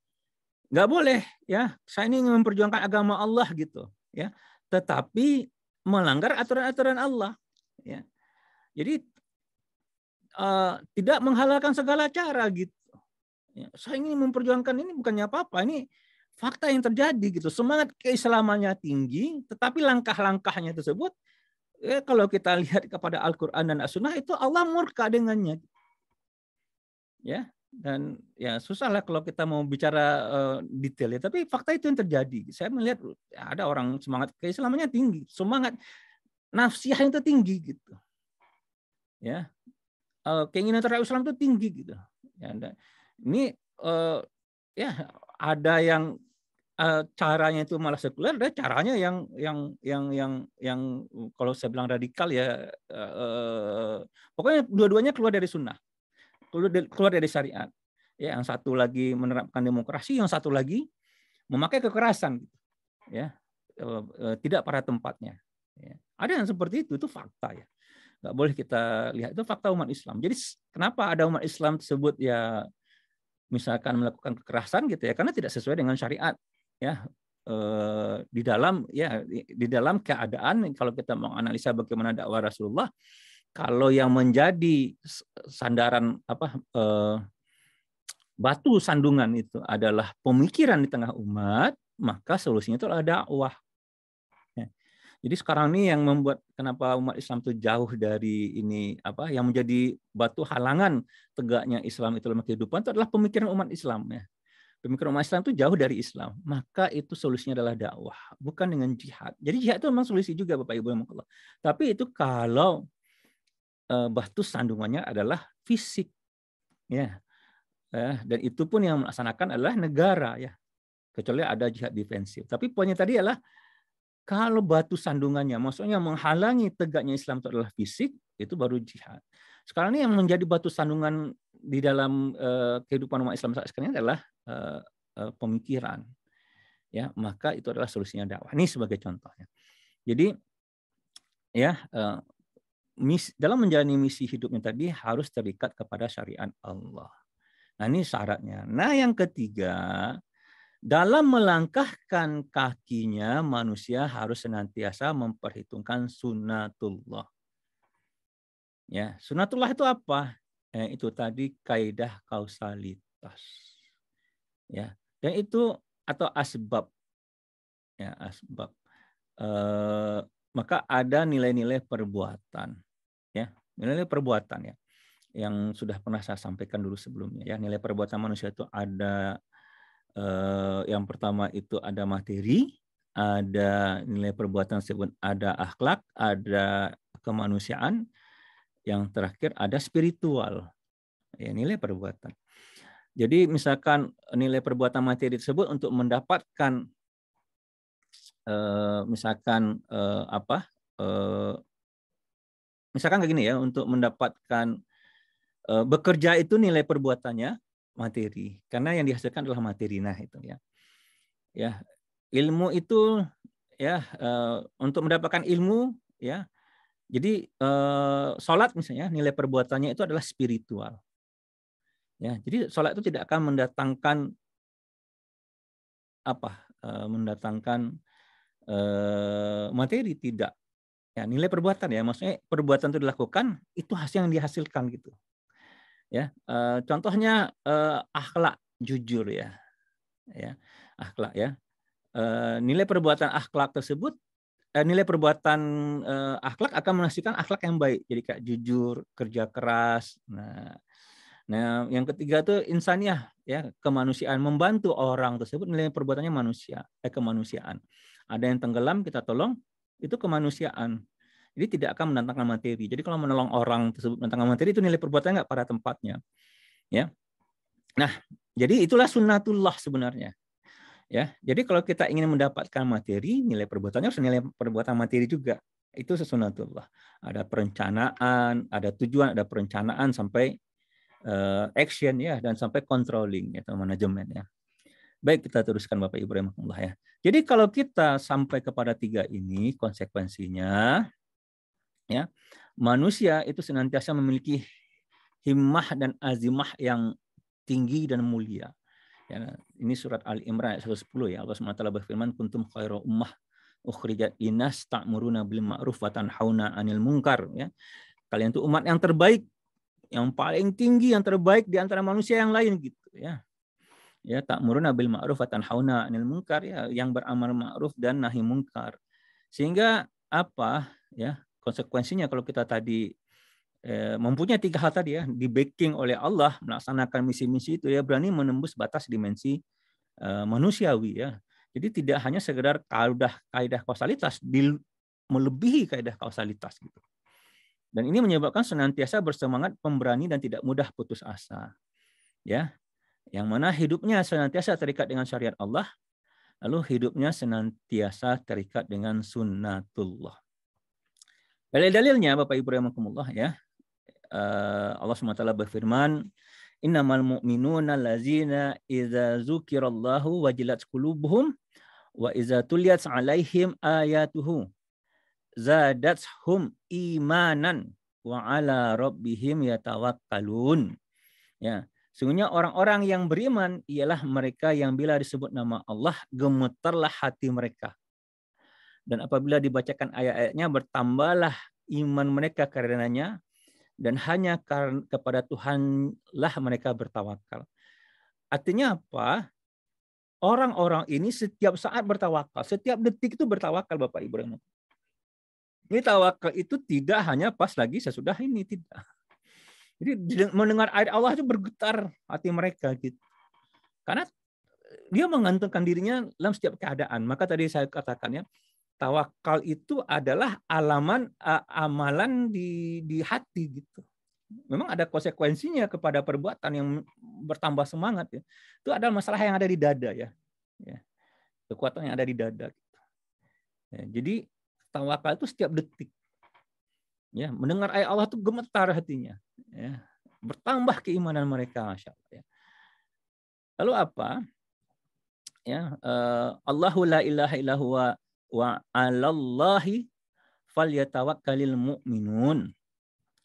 Nggak boleh ya, saya ini memperjuangkan agama Allah gitu, ya. Tetapi melanggar aturan-aturan Allah, ya. Jadi tidak menghalalkan segala cara gitu. Ya, saya ingin memperjuangkan ini bukannya apa-apa, ini fakta yang terjadi gitu. Semangat keislamannya tinggi, tetapi langkah-langkahnya tersebut ya, kalau kita lihat kepada Al-Quran dan As-Sunnah itu Allah murka dengannya. Ya, dan ya susah lah kalau kita mau bicara detail ya. Tapi fakta itu yang terjadi. Saya melihat ya, ada orang semangat keislamannya tinggi, semangat nafsiyah itu tinggi gitu. Ya, keinginan terhadap Islam itu tinggi gitu. Ya, ini ya ada yang caranya itu malah sekuler, ada caranya yang kalau saya bilang radikal ya, pokoknya dua-duanya keluar dari sunnah, keluar dari syariat. Ya, yang satu lagi menerapkan demokrasi, yang satu lagi memakai kekerasan, ya, tidak pada tempatnya. Ya. Ada yang seperti itu fakta ya. Nggak boleh kita lihat, itu fakta umat Islam. Jadi kenapa ada umat Islam tersebut ya misalkan melakukan kekerasan gitu ya, karena tidak sesuai dengan syariat. Ya, di dalam keadaan kalau kita menganalisa bagaimana dakwah Rasulullah, kalau yang menjadi sandaran batu sandungan itu adalah pemikiran di tengah umat, maka solusinya itu adalah dakwah. Ya. Jadi sekarang ini yang membuat kenapa umat Islam itu jauh dari ini yang menjadi batu halangan tegaknya Islam itu dalam kehidupan itu adalah pemikiran umat Islam ya. Pemikiran umat Islam itu jauh dari Islam, maka itu solusinya adalah dakwah, bukan dengan jihad. Jadi jihad itu memang solusi juga Bapak Ibu yang Allah. Tapi itu kalau batu sandungannya adalah fisik, ya, dan itu pun yang melaksanakan adalah negara, ya, kecuali ada jihad defensif. Tapi poinnya tadi adalah kalau batu sandungannya, maksudnya menghalangi tegaknya Islam itu adalah fisik, itu baru jihad. Sekarang ini yang menjadi batu sandungan di dalam kehidupan umat Islam saat sekarang ini adalah pemikiran, ya, maka itu adalah solusinya dakwah. Ini sebagai contohnya. Jadi ya dalam menjalani misi hidupnya tadi harus terikat kepada syariat Allah. Nah ini syaratnya. Nah yang ketiga, dalam melangkahkan kakinya manusia harus senantiasa memperhitungkan sunnatullah. Ya, sunnatullah itu apa? Itu tadi kaidah kausalitas. Ya, dan itu atau asbab. Ya, asbab. Maka ada nilai-nilai perbuatan. Ya, nilai perbuatan ya. Yang sudah pernah saya sampaikan dulu sebelumnya ya. Nilai perbuatan manusia itu ada yang pertama itu ada materi, ada nilai perbuatan tersebut, ada akhlak, ada kemanusiaan, yang terakhir ada spiritual. Ya, nilai perbuatan. Jadi misalkan nilai perbuatan materi tersebut untuk mendapatkan misalkan misalkan kayak gini ya, untuk mendapatkan bekerja itu nilai perbuatannya materi, karena yang dihasilkan adalah materi. Nah itu ya, ya ilmu itu ya untuk mendapatkan ilmu ya. Jadi sholat misalnya nilai perbuatannya itu adalah spiritual. Ya, jadi sholat itu tidak akan mendatangkan mendatangkan materi, tidak. Ya, nilai perbuatan ya, maksudnya perbuatan itu dilakukan itu hasil yang dihasilkan gitu. Ya, contohnya akhlak jujur ya, akhlak ya. Nilai perbuatan akhlak tersebut, nilai perbuatan akhlak akan menghasilkan akhlak yang baik. Jadi kayak jujur, kerja keras. Nah, yang ketiga itu insaniah ya, kemanusiaan, membantu orang tersebut, nilai kemanusiaan. Ada yang tenggelam kita tolong, itu kemanusiaan. Jadi tidak akan mendatangkan materi. Jadi kalau menolong orang tersebut mendatangkan materi itu nilai perbuatan nggak pada tempatnya. Ya. Nah, jadi itulah sunnatullah sebenarnya. Ya. Jadi kalau kita ingin mendapatkan materi, nilai perbuatannya harus nilai perbuatan materi juga. Itu sunnatullah. Ada perencanaan, ada tujuan, ada perencanaan sampai action ya, dan sampai controlling atau manajemen ya. Baik, kita teruskan Bapak Ibu rahimahullah ya. Jadi kalau kita sampai kepada 3 ini konsekuensinya ya, manusia itu senantiasa memiliki himmah dan azimah yang tinggi dan mulia. Ya, ini surat Ali Imran ayat 110 ya. Allah SWT berfirman, kuntum khairu ummah ukhrijat linnas ta'muruna bil ma'ruf wa tanhauna 'anil munkar ya. Kalian itu umat yang terbaik, yang paling tinggi, yang terbaik di antara manusia yang lain gitu ya. Ya, ta'muruna bil ma'ruf wa tanhauna 'anil munkar ya, yang beramal ma'ruf dan nahi munkar. Sehingga apa ya? Konsekuensinya kalau kita tadi mempunyai 3 hal tadi ya, di backing oleh Allah melaksanakan misi-misi itu ya, berani menembus batas dimensi manusiawi ya. Jadi tidak hanya sekedar kaidah kausalitas, melebihi kaidah kausalitas gitu. Dan ini menyebabkan senantiasa bersemangat, pemberani dan tidak mudah putus asa. Ya. Yang mana hidupnya senantiasa terikat dengan syariat Allah, lalu hidupnya senantiasa terikat dengan sunnatullah. Dalil-dalilnya Bapak Ibu rahimakumullah ya. Allah SWT berfirman, innamal mu'minuna allazina idza dzukirallahu wajilat qulubuhum wa idza tuliyat 'alaihim ayatuhu zadathum imanan wa 'ala rabbihim yatawakkalun. Ya, sungguhnya orang-orang yang beriman ialah mereka yang bila disebut nama Allah gemetarlah hati mereka. Dan apabila dibacakan ayat-ayatnya bertambahlah iman mereka karenanya, dan hanya kepada Tuhanlah mereka bertawakal. Artinya apa? Orang-orang ini setiap saat bertawakal, setiap detik itu bertawakal Bapak Ibu. Ini tawakal itu tidak hanya pas lagi sesudah ini, tidak. Jadi mendengar ayat Allah itu bergetar hati mereka gitu. Karena dia menggantungkan dirinya dalam setiap keadaan. Maka tadi saya katakan ya, tawakal itu adalah amalan di hati gitu. Memang ada konsekuensinya kepada perbuatan yang bertambah semangat ya. Itu adalah masalah yang ada di dada ya. Kekuatan yang ada di dada. Ya, jadi tawakal itu setiap detik. Ya, mendengar ayat Allah itu gemetar hatinya. Ya, bertambah keimanan mereka, Masya Allah. Ya. Lalu apa? Ya, Allahu la ilaha illa huwa wa 'alallahi falyatawakkalul mu'minun.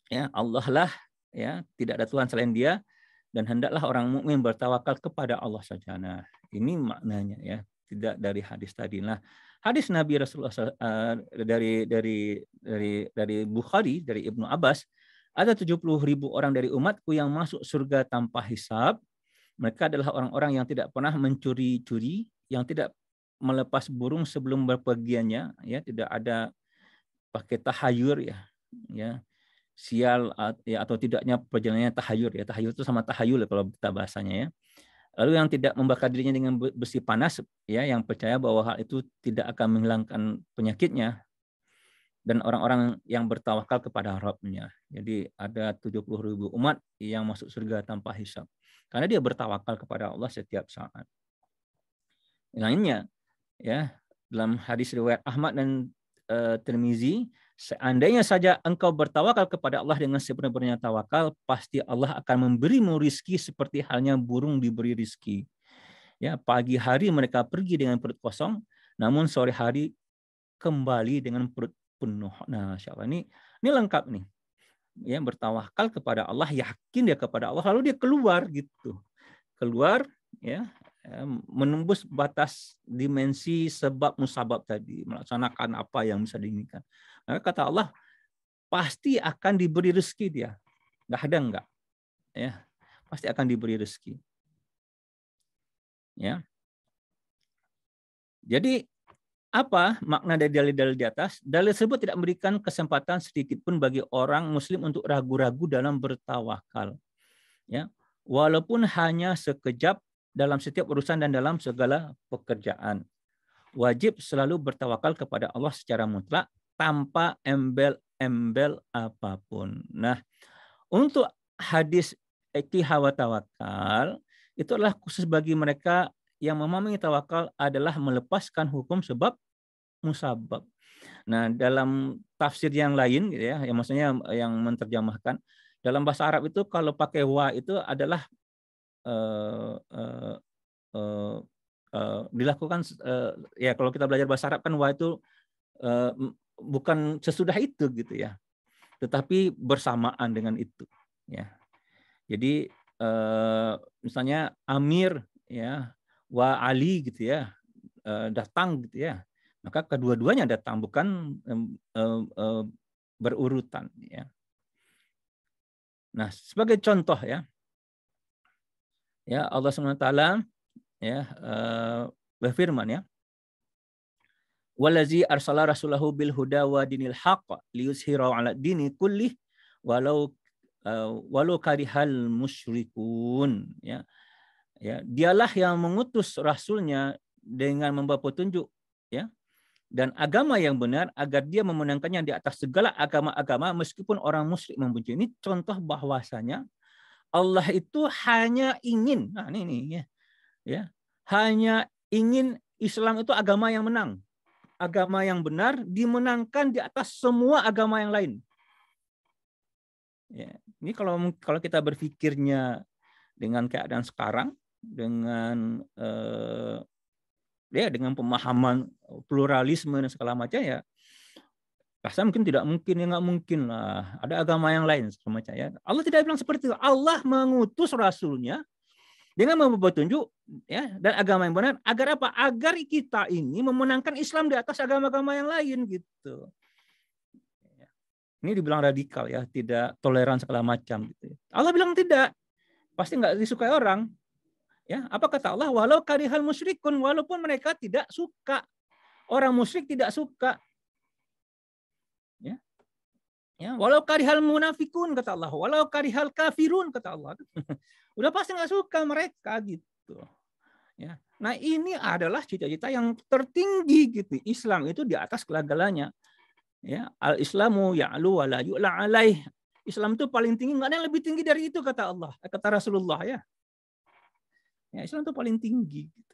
Ya, Allah lah ya, tidak ada Tuhan selain Dia, dan hendaklah orang mukmin bertawakal kepada Allah saja. Nah, ini maknanya ya, tidak dari hadis tadi. Nah, hadis Nabi Rasulullah dari Bukhari, dari Ibnu Abbas, ada 70.000 orang dari umatku yang masuk surga tanpa hisab. Mereka adalah orang-orang yang tidak pernah mencuri-curi, yang tidak melepas burung sebelum berpergiannya, ya, tidak ada pakai tahayur ya. Sial ya, atau tidaknya perjalanannya tahayur ya. Tahayur itu sama tahayul kalau kita bahasanya ya. Lalu yang tidak membakar dirinya dengan besi panas ya, yang percaya bahwa hal itu tidak akan menghilangkan penyakitnya, dan orang-orang yang bertawakal kepada Rabb-nya. Jadi ada 70.000 umat yang masuk surga tanpa hisab karena dia bertawakal kepada Allah setiap saat. Lainnya ya, dalam hadis riwayat Ahmad dan Tirmizi, seandainya saja engkau bertawakal kepada Allah dengan sebenar-benarnya tawakal, pasti Allah akan memberimu rizki seperti halnya burung diberi rizki. Ya, pagi hari mereka pergi dengan perut kosong, namun sore hari kembali dengan perut penuh. Nah, insyaallah ini lengkap nih. Ya, bertawakal kepada Allah, yakin dia kepada Allah, lalu dia keluar gitu. Keluar ya, menembus batas dimensi sebab musabab tadi, melaksanakan apa yang bisa diinginkan. Maka kata Allah, pasti akan diberi rezeki dia. Nggak ada enggak. Ya, pasti akan diberi rezeki. Ya. Jadi apa makna dari dalil-dalil di atas? Dalil tersebut tidak memberikan kesempatan sedikit pun bagi orang muslim untuk ragu-ragu dalam bertawakal. Ya. Walaupun hanya sekejap dalam setiap urusan dan dalam segala pekerjaan. Wajib selalu bertawakal kepada Allah secara mutlak tanpa embel-embel apapun. Nah, untuk hadis iqtihad wa tawakal itu adalah khusus bagi mereka yang memahami tawakal adalah melepaskan hukum sebab musabab. Nah, dalam tafsir yang lain gitu ya, yang maksudnya yang menerjemahkan dalam bahasa Arab itu kalau pakai wa itu adalah dilakukan ya kalau kita belajar bahasa Arab kan wa itu bukan sesudah itu gitu ya, tetapi bersamaan dengan itu ya. Jadi misalnya Amir ya wa Ali gitu ya datang gitu ya, maka kedua-duanya datang bukan berurutan ya. Nah, sebagai contoh ya Allah SWT ya berfirman ya, walazi arsala rasulahu bil huda wa dinil haqq liyuzhirahu 'ala dini kullih walau karihal musyrikun ya. Dialah yang mengutus rasulnya dengan membawa petunjuk ya dan agama yang benar agar dia memenangkannya di atas segala agama-agama meskipun orang musyrik membenci. Ini contoh bahwasanya Allah itu hanya ingin, nah ini ya, hanya ingin Islam itu agama yang menang, agama yang benar dimenangkan di atas semua agama yang lain. Ya, ini kalau kita berpikirnya dengan keadaan sekarang, dengan dengan pemahaman pluralisme dan segala macam ya, rasa mungkin tidak mungkin ya, nggak mungkin lah ada agama yang lain semacam ya. Allah tidak bilang seperti itu. Allah mengutus rasulnya dengan membawa petunjuk ya dan agama yang benar agar apa? Agar kita ini memenangkan Islam di atas agama-agama yang lain gitu. Ini dibilang radikal ya, tidak toleran segala macam gitu. Allah bilang tidak, pasti nggak disukai orang. Ya, apa kata Allah? Walau karihal musyrikun, walaupun mereka tidak suka, orang musyrik tidak suka. Ya, walau karihal munafikun kata Allah, walau karihal kafirun kata Allah. Udah pasti nggak suka mereka gitu. Ya, nah ini adalah cita-cita yang tertinggi gitu. Islam itu di atas segala-galanya. Ya, al-Islamu ya'lu wa la yu'la alaih. Islam itu paling tinggi, enggak ada yang lebih tinggi dari itu kata Allah, kata Rasulullah ya. Ya, Islam itu paling tinggi gitu.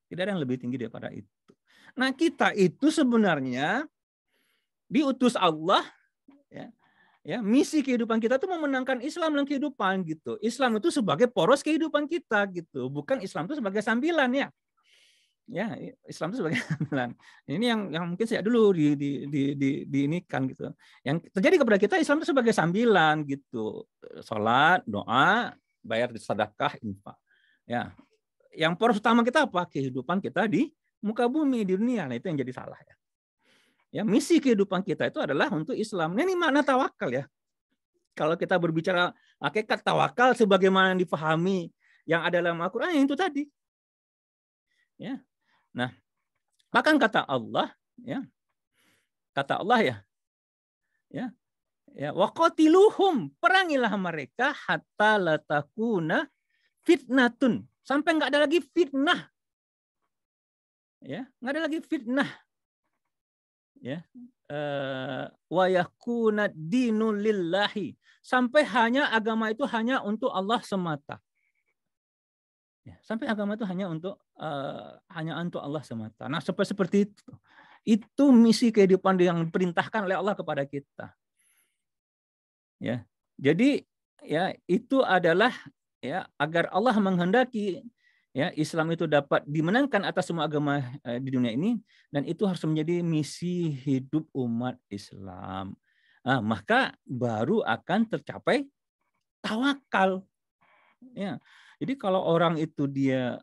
Tidak ada yang lebih tinggi daripada itu. Nah, kita itu sebenarnya diutus Allah ya. Ya, misi kehidupan kita itu memenangkan Islam dalam kehidupan gitu. Islam itu sebagai poros kehidupan kita gitu, bukan Islam itu sebagai sambilan ya. Ya, Islam itu sebagai sambilan. Ini yang mungkin saya dulu diinikan gitu. Yang terjadi kepada kita Islam itu sebagai sambilan gitu. Salat, doa, bayar sedekah, infak. Ya. Yang poros utama kita apa? Kehidupan kita di muka bumi, di dunia. Nah, itu yang jadi salah ya. Ya, misi kehidupan kita itu adalah untuk Islam. Nah, ini makna tawakal ya. Kalau kita berbicara hakikat tawakal sebagaimana yang dipahami yang ada dalam Al-Qur'an yang itu tadi. Ya. Nah, bahkan kata Allah ya. Kata Allah ya. Ya, waqatiluhum, perangilah mereka hatta la takuna fitnatun, sampai enggak ada lagi fitnah. Ya, enggak ada lagi fitnah. Ya. Wa yakuna dinu lillahi, sampai hanya agama itu hanya untuk Allah semata. Ya, sampai agama itu hanya untuk Allah semata. Nah, seperti itu. Itu misi kehidupan yang diperintahkan oleh Allah kepada kita. Ya. Jadi ya itu adalah ya agar Allah menghendaki ya Islam itu dapat dimenangkan atas semua agama di dunia ini, dan itu harus menjadi misi hidup umat Islam. Nah, maka baru akan tercapai tawakal. Ya. Jadi kalau orang itu dia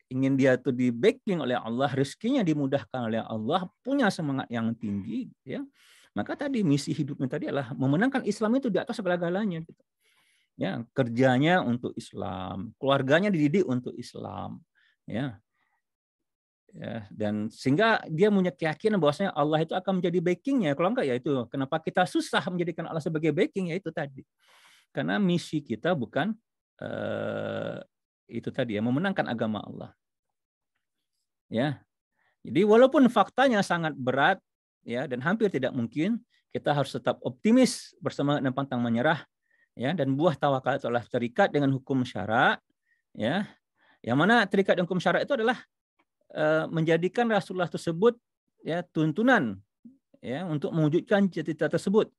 ingin dia tuh di backing oleh Allah, rezekinya dimudahkan oleh Allah, punya semangat yang tinggi, ya, maka tadi misi hidupnya tadi adalah memenangkan Islam itu di atas segala-galanya. Gitu. Ya, kerjanya untuk Islam, keluarganya dididik untuk Islam, ya. Ya, dan sehingga dia punya keyakinan bahwasanya Allah itu akan menjadi backingnya. Kalau enggak ya itu kenapa kita susah menjadikan Allah sebagai backing, ya itu tadi. Karena misi kita bukan itu tadi ya, memenangkan agama Allah. Ya. Jadi walaupun faktanya sangat berat, ya, dan hampir tidak mungkin, kita harus tetap optimis, bersemangat dan pantang menyerah, ya, dan buah tawakal itu adalah terikat dengan hukum syara, ya, yang mana terikat dengan hukum syara itu adalah menjadikan Rasulullah tersebut, ya, tuntunan, ya, untuk mewujudkan cita-cita tersebut,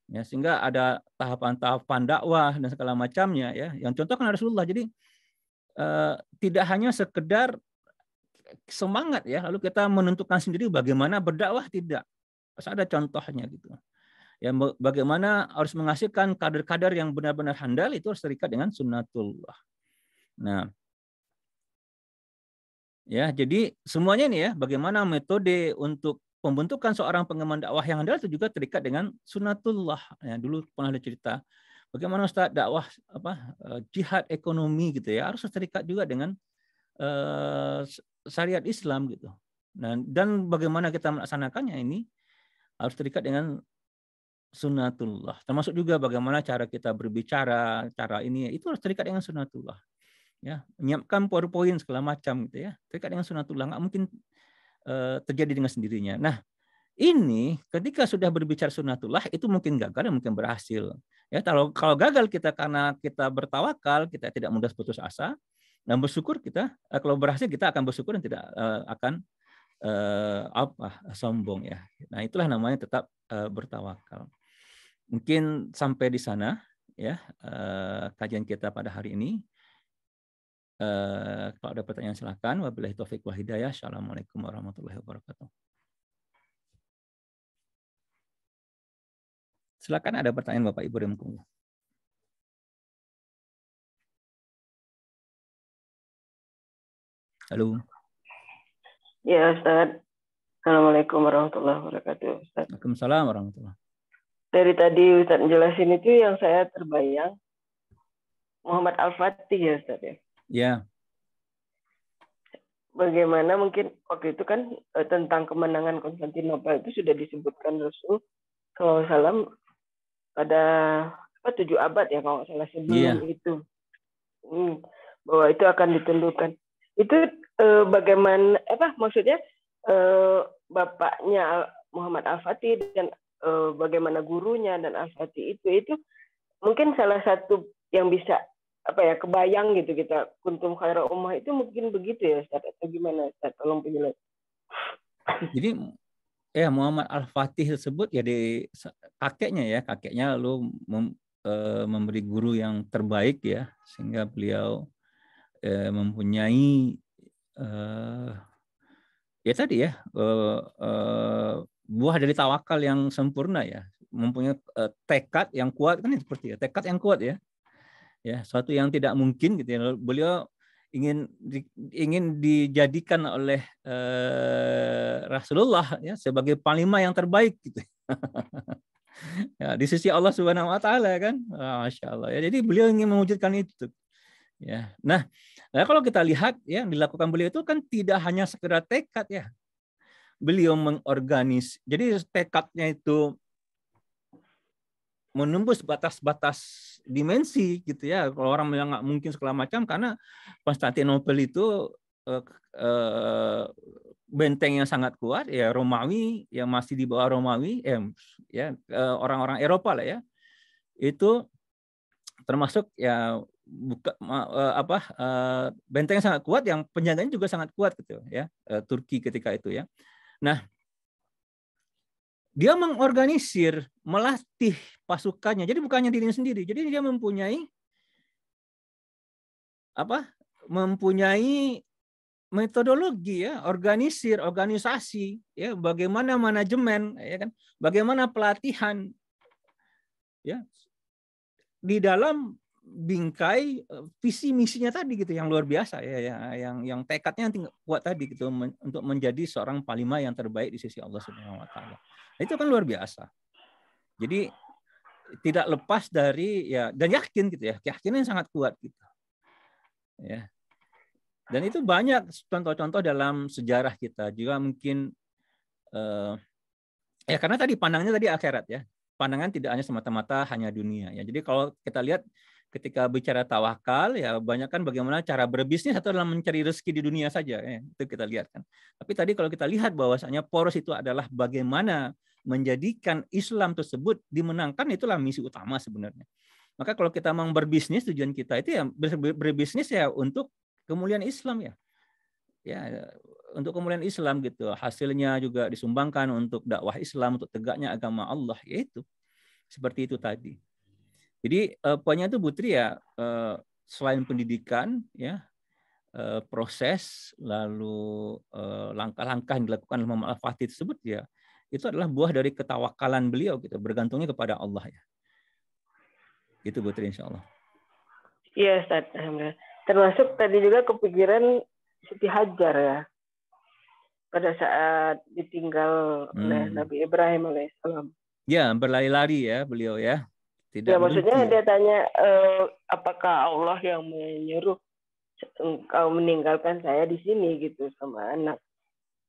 ya, sehingga ada tahapan-tahapan dakwah dan segala macamnya, ya, yang contohkan Rasulullah. Jadi tidak hanya sekedar semangat, ya, lalu kita menentukan sendiri bagaimana berdakwah, tidak. Harus ada contohnya gitu. Ya, bagaimana harus menghasilkan kader-kader yang benar-benar handal, itu harus terikat dengan sunnatullah. Nah, ya, jadi semuanya ini, ya, bagaimana metode untuk pembentukan seorang pengemban dakwah yang handal itu juga terikat dengan sunnatullah. Ya, dulu pernah ada cerita bagaimana Ustaz dakwah jihad ekonomi gitu, ya, harus terikat juga dengan syariat Islam gitu. Dan bagaimana kita melaksanakannya ini harus terikat dengan sunnatullah. Termasuk juga bagaimana cara kita berbicara, cara ini, itu harus terikat dengan sunnatullah. Ya, menyiapkan PowerPoint segala macam gitu, ya, terikat dengan sunnatullah, nggak mungkin terjadi dengan sendirinya. Nah, ini ketika sudah berbicara sunnatullah itu mungkin gagal dan mungkin berhasil. Ya, kalau gagal kita karena kita bertawakal, kita tidak mudah putus asa, dan bersyukur kita, kalau berhasil kita akan bersyukur dan tidak akan sombong, ya. Nah, itulah namanya tetap bertawakal. Mungkin sampai di sana, ya, kajian kita pada hari ini. Kalau ada pertanyaan silakan. Wabillahi taufik wal hidayah. Assalamualaikum warahmatullahi wabarakatuh. Silakan, ada pertanyaan Bapak Ibu Remku. Halo. Ya, Ustaz. Assalamualaikum warahmatullahi wabarakatuh, Ustaz. Waalaikumsalam warahmatullahi. Dari tadi Ustaz jelasin itu yang saya terbayang Muhammad Al-Fatih, ya, Ustaz, ya. Ya. Bagaimana mungkin waktu itu kan tentang kemenangan Konstantinopel itu sudah disebutkan Rasul SAW pada 7 abad, ya, kalau nggak salah, sebelum itu. Bahwa itu akan ditundukkan. Itu bagaimana, maksudnya bapaknya Muhammad Al-Fatih dan bagaimana gurunya dan Al-Fatih itu mungkin salah satu yang bisa kebayang gitu kita, kuntum khaira ummah itu mungkin begitu, ya, Ustaz, atau gimana, Ustaz? Tolong penjelasan. Jadi Muhammad Al-Fatih tersebut ya kakeknya lalu memberi guru yang terbaik, ya, sehingga beliau mempunyai buah dari tawakal yang sempurna, ya, mempunyai tekad yang kuat, kan seperti ya, tekad yang kuat, ya, suatu yang tidak mungkin gitu, ya. Beliau ingin dijadikan oleh Rasulullah, ya, sebagai panglima yang terbaik gitu. Ya, di sisi Allah Subhanahu wa taala, kan. Masya Allah, ya. Jadi beliau ingin mewujudkan itu. Ya. Nah, kalau kita lihat, ya, yang dilakukan beliau itu kan tidak hanya sekedar tekad, ya. Beliau jadi tekadnya itu menembus batas-batas dimensi gitu, ya. Kalau orang yang nggak mungkin segala macam, karena Konstantinopel itu benteng yang sangat kuat, ya, Romawi yang masih di bawah Romawi, orang-orang Eropa lah, ya. Itu termasuk, ya, benteng yang sangat kuat, yang penjaganya juga sangat kuat gitu, ya, Turki ketika itu, ya. Nah, dia mengorganisir, melatih pasukannya. Jadi bukannya dirinya sendiri. Jadi dia mempunyai metodologi, ya, organisasi, ya, bagaimana manajemen, ya, kan, bagaimana pelatihan, ya, di dalam bingkai visi misinya tadi gitu, yang luar biasa, ya, yang tekadnya yang kuat tadi gitu, untuk menjadi seorang panglima yang terbaik di sisi Allah Subhanahu wa taala. Itu kan luar biasa. Jadi tidak lepas dari, ya, dan yakin gitu, ya, keyakinan yang sangat kuat gitu. Ya. Dan itu banyak contoh-contoh dalam sejarah kita juga mungkin, karena tadi pandangnya tadi akhirat, ya. Pandangan tidak hanya semata-mata hanya dunia, ya. Jadi kalau kita lihat ketika bicara tawakal, ya banyak kan bagaimana cara berbisnis atau dalam mencari rezeki di dunia saja, ya, itu kita lihat kan. Tapi tadi kalau kita lihat bahwasanya poros itu adalah bagaimana menjadikan Islam tersebut dimenangkan, itulah misi utama sebenarnya. Maka kalau kita mau berbisnis, tujuan kita itu ya berbisnis ya untuk kemuliaan Islam ya. Ya, untuk kemuliaan Islam gitu. Hasilnya juga disumbangkan untuk dakwah Islam, untuk tegaknya agama Allah, yaitu seperti itu tadi. Jadi poinnya itu Putri ya, selain pendidikan ya, proses lalu langkah-langkah yang dilakukan oleh Muhammad Al-Fatih tersebut ya, itu adalah buah dari ketawakalan beliau gitu, bergantungnya kepada Allah ya. Itu Putri insyaallah. Iya, Ustaz. Alhamdulillah. Termasuk tadi juga kepikiran Siti Hajar ya. Pada saat ditinggal oleh Nabi Ibrahim alaihissalam. Ya, berlari-lari ya beliau ya. Tidak ya, maksudnya berhenti. Dia tanya, apakah Allah yang menyuruh engkau meninggalkan saya di sini gitu sama anak.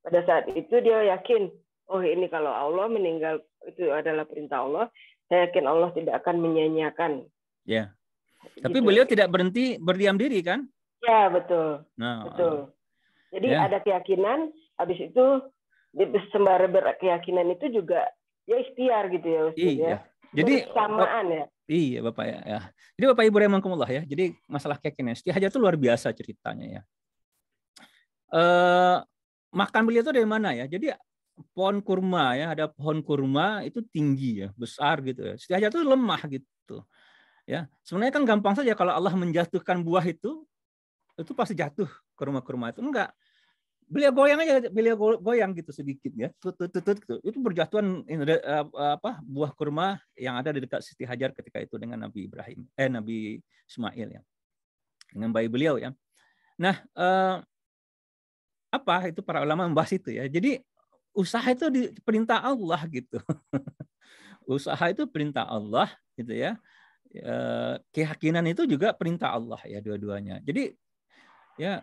Pada saat itu dia yakin, oh ini kalau Allah meninggal itu adalah perintah Allah, saya yakin Allah tidak akan menyia-nyiakan. Ya. Tapi gitu. Beliau tidak berhenti berdiam diri kan? Ya, betul. Nah, betul. Jadi ada keyakinan, habis itu sembari berkeyakinan itu juga ya ikhtiar gitu ya Ustaz iya. ya. Jadi kesamaan ya. Iya Bapak ya. Jadi Bapak Ibu rahimakumullah ya. Jadi masalah keyakinan Siti Hajar itu luar biasa ceritanya ya. Makan beliau itu dari mana ya? Jadi pohon kurma ya, ada pohon kurma itu tinggi ya, besar gitu ya. Siti Hajar itu lemah gitu. Ya, sebenarnya kan gampang saja kalau Allah menjatuhkan buah itu pasti jatuh kurma-kurma itu. Enggak. Beliau goyang aja, beliau goyang gitu sedikit ya, gitu. Itu berjatuhan buah kurma yang ada di dekat Siti Hajar ketika itu dengan Nabi Ismail ya, dengan bayi beliau ya. Nah, itu para ulama membahas itu ya. Jadi usaha itu perintah Allah gitu, usaha itu perintah Allah gitu ya. Keyakinan itu juga perintah Allah ya, dua-duanya. Jadi ya,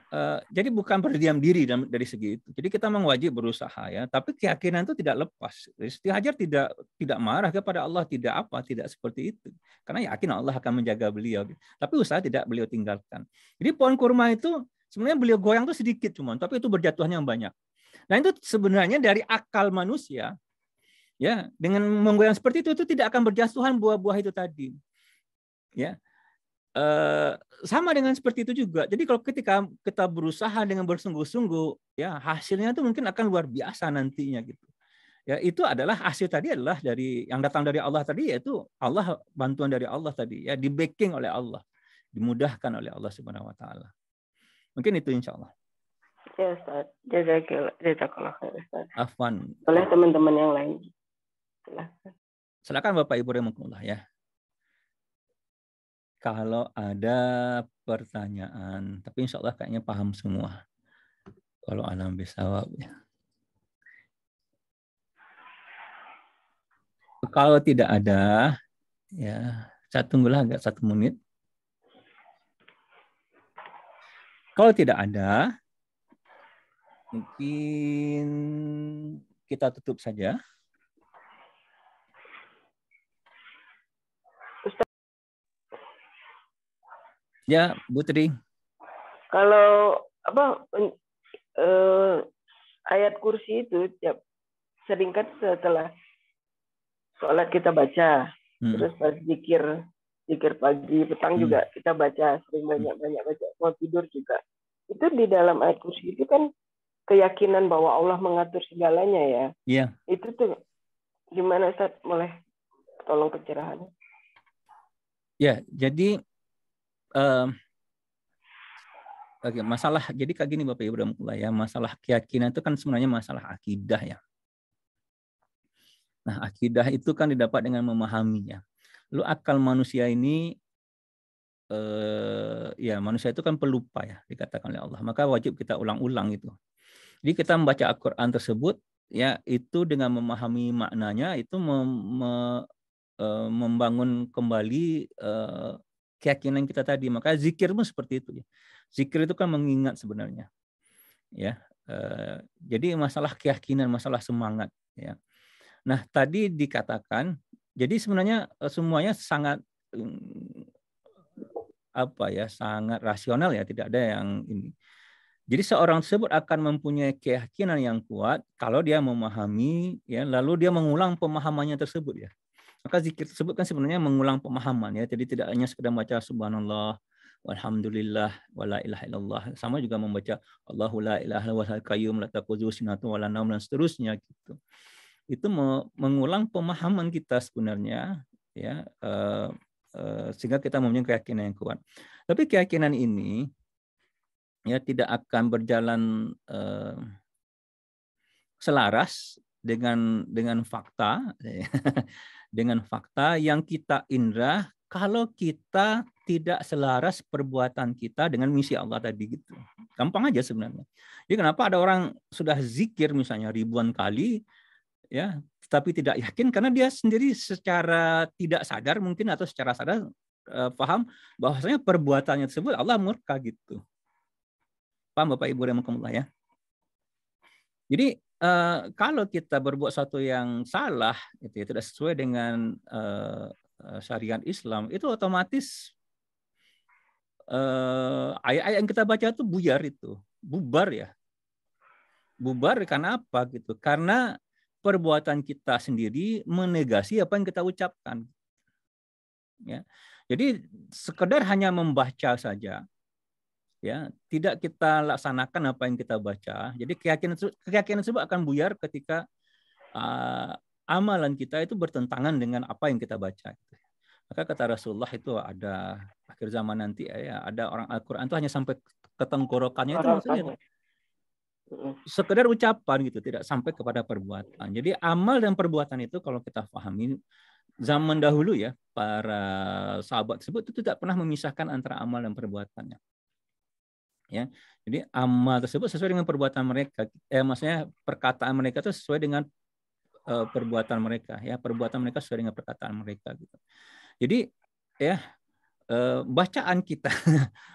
jadi bukan berdiam diri dari segi itu. Jadi kita memang wajib berusaha ya, tapi keyakinan itu tidak lepas. Siti Hajar tidak marah kepada Allah, tidak seperti itu. Karena yakin Allah akan menjaga beliau. Tapi usaha tidak beliau tinggalkan. Jadi pohon kurma itu sebenarnya beliau goyang itu sedikit cuman, tapi itu berjatuhannya banyak. Nah, itu sebenarnya dari akal manusia ya, dengan menggoyang seperti itu tidak akan berjatuhan buah-buah itu tadi. Ya. Sama dengan seperti itu juga. Jadi kalau ketika kita berusaha dengan bersungguh-sungguh, ya hasilnya itu mungkin akan luar biasa nantinya gitu. Ya, itu adalah hasil tadi adalah dari yang datang dari Allah tadi, yaitu Allah, bantuan dari Allah tadi ya, di backing oleh Allah, dimudahkan oleh Allah Subhanahu wa taala. Mungkin itu insyaallah. Ya Ustaz, jazakallah khair Ustaz. Afwan. Oleh teman-teman yang lain. Silakan Bapak Ibu rahimakumullah ya. Kalau ada pertanyaan, tapi insya Allah kayaknya paham semua. Kalau alam bisawab ya. Kalau tidak ada, ya saya tunggulah agak 1 menit. Kalau tidak ada, mungkin kita tutup saja. Ya, Bu Tri. Kalau ayat kursi itu tiap seringkan setelah sholat kita baca, terus pas zikir pagi petang juga kita baca, sering banyak baca, mau tidur juga. Itu di dalam ayat kursi itu kan keyakinan bahwa Allah mengatur segalanya ya. Iya. Itu tuh gimana Ustaz? Boleh tolong pencerahannya? Ya, jadi masalah, jadi kayak gini Bapak Ibu ya, masalah keyakinan itu kan sebenarnya masalah akidah ya. Nah, akidah itu kan didapat dengan memahaminya. Lalu akal manusia ini, ya manusia itu kan pelupa ya, dikatakan oleh Allah. Maka wajib kita ulang-ulang itu. Jadi kita membaca Al-Quran tersebut, ya itu dengan memahami maknanya, itu membangun kembali keyakinan kita tadi. Maka zikir pun seperti itu ya. Zikir itu kan mengingat sebenarnya. Ya. Jadi masalah keyakinan, masalah semangat ya. Nah, tadi dikatakan jadi sebenarnya semuanya sangat sangat rasional ya, tidak ada yang ini. Jadi seorang tersebut akan mempunyai keyakinan yang kuat kalau dia memahami ya, lalu dia mengulang pemahamannya tersebut ya. Maka zikir tersebut kan sebenarnya mengulang pemahaman ya. Jadi tidak hanya sekedar baca subhanallah, walhamdulillah, wala ilaha illallah. Sama juga membaca Allahu la ilaha illallah wal qayyum la ta'khudhuhu sinatun wala naum dan seterusnya gitu. Itu mengulang pemahaman kita sebenarnya ya, sehingga kita mempunyai keyakinan yang kuat. Tapi keyakinan ini ya tidak akan berjalan selaras dengan fakta dengan fakta yang kita indra kalau kita tidak selaras perbuatan kita dengan misi Allah tadi gitu. Gampang aja sebenarnya. Jadi kenapa ada orang sudah zikir misalnya ribuan kali ya, tapi tidak yakin karena dia sendiri secara tidak sadar mungkin atau secara sadar paham bahwasanya perbuatannya tersebut Allah murka gitu. Paham Bapak Ibu rahimakumullah ya. Jadi kalau kita berbuat sesuatu yang salah, itu ya, tidak sesuai dengan syariat Islam, itu otomatis ayat-ayat yang kita baca itu buyar itu, bubar ya. Bubar karena apa gitu? Karena perbuatan kita sendiri menegasi apa yang kita ucapkan. Ya. Jadi sekedar hanya membaca saja, ya tidak kita laksanakan apa yang kita baca. Jadi keyakinan tersebut akan buyar ketika amalan kita itu bertentangan dengan apa yang kita baca. Maka kata Rasulullah itu ada akhir zaman nanti ya, ada orang Al-Quran itu hanya sampai ke tenggorokannya itu maksudnya sekedar ucapan gitu, tidak sampai kepada perbuatan. Jadi amal dan perbuatan itu kalau kita pahami zaman dahulu ya, para sahabat tersebut itu tidak pernah memisahkan antara amal dan perbuatannya. Ya, jadi amal tersebut sesuai dengan perbuatan mereka. Maksudnya perkataan mereka itu sesuai dengan perbuatan mereka. Ya, perbuatan mereka sesuai dengan perkataan mereka. Gitu. Jadi ya bacaan kita,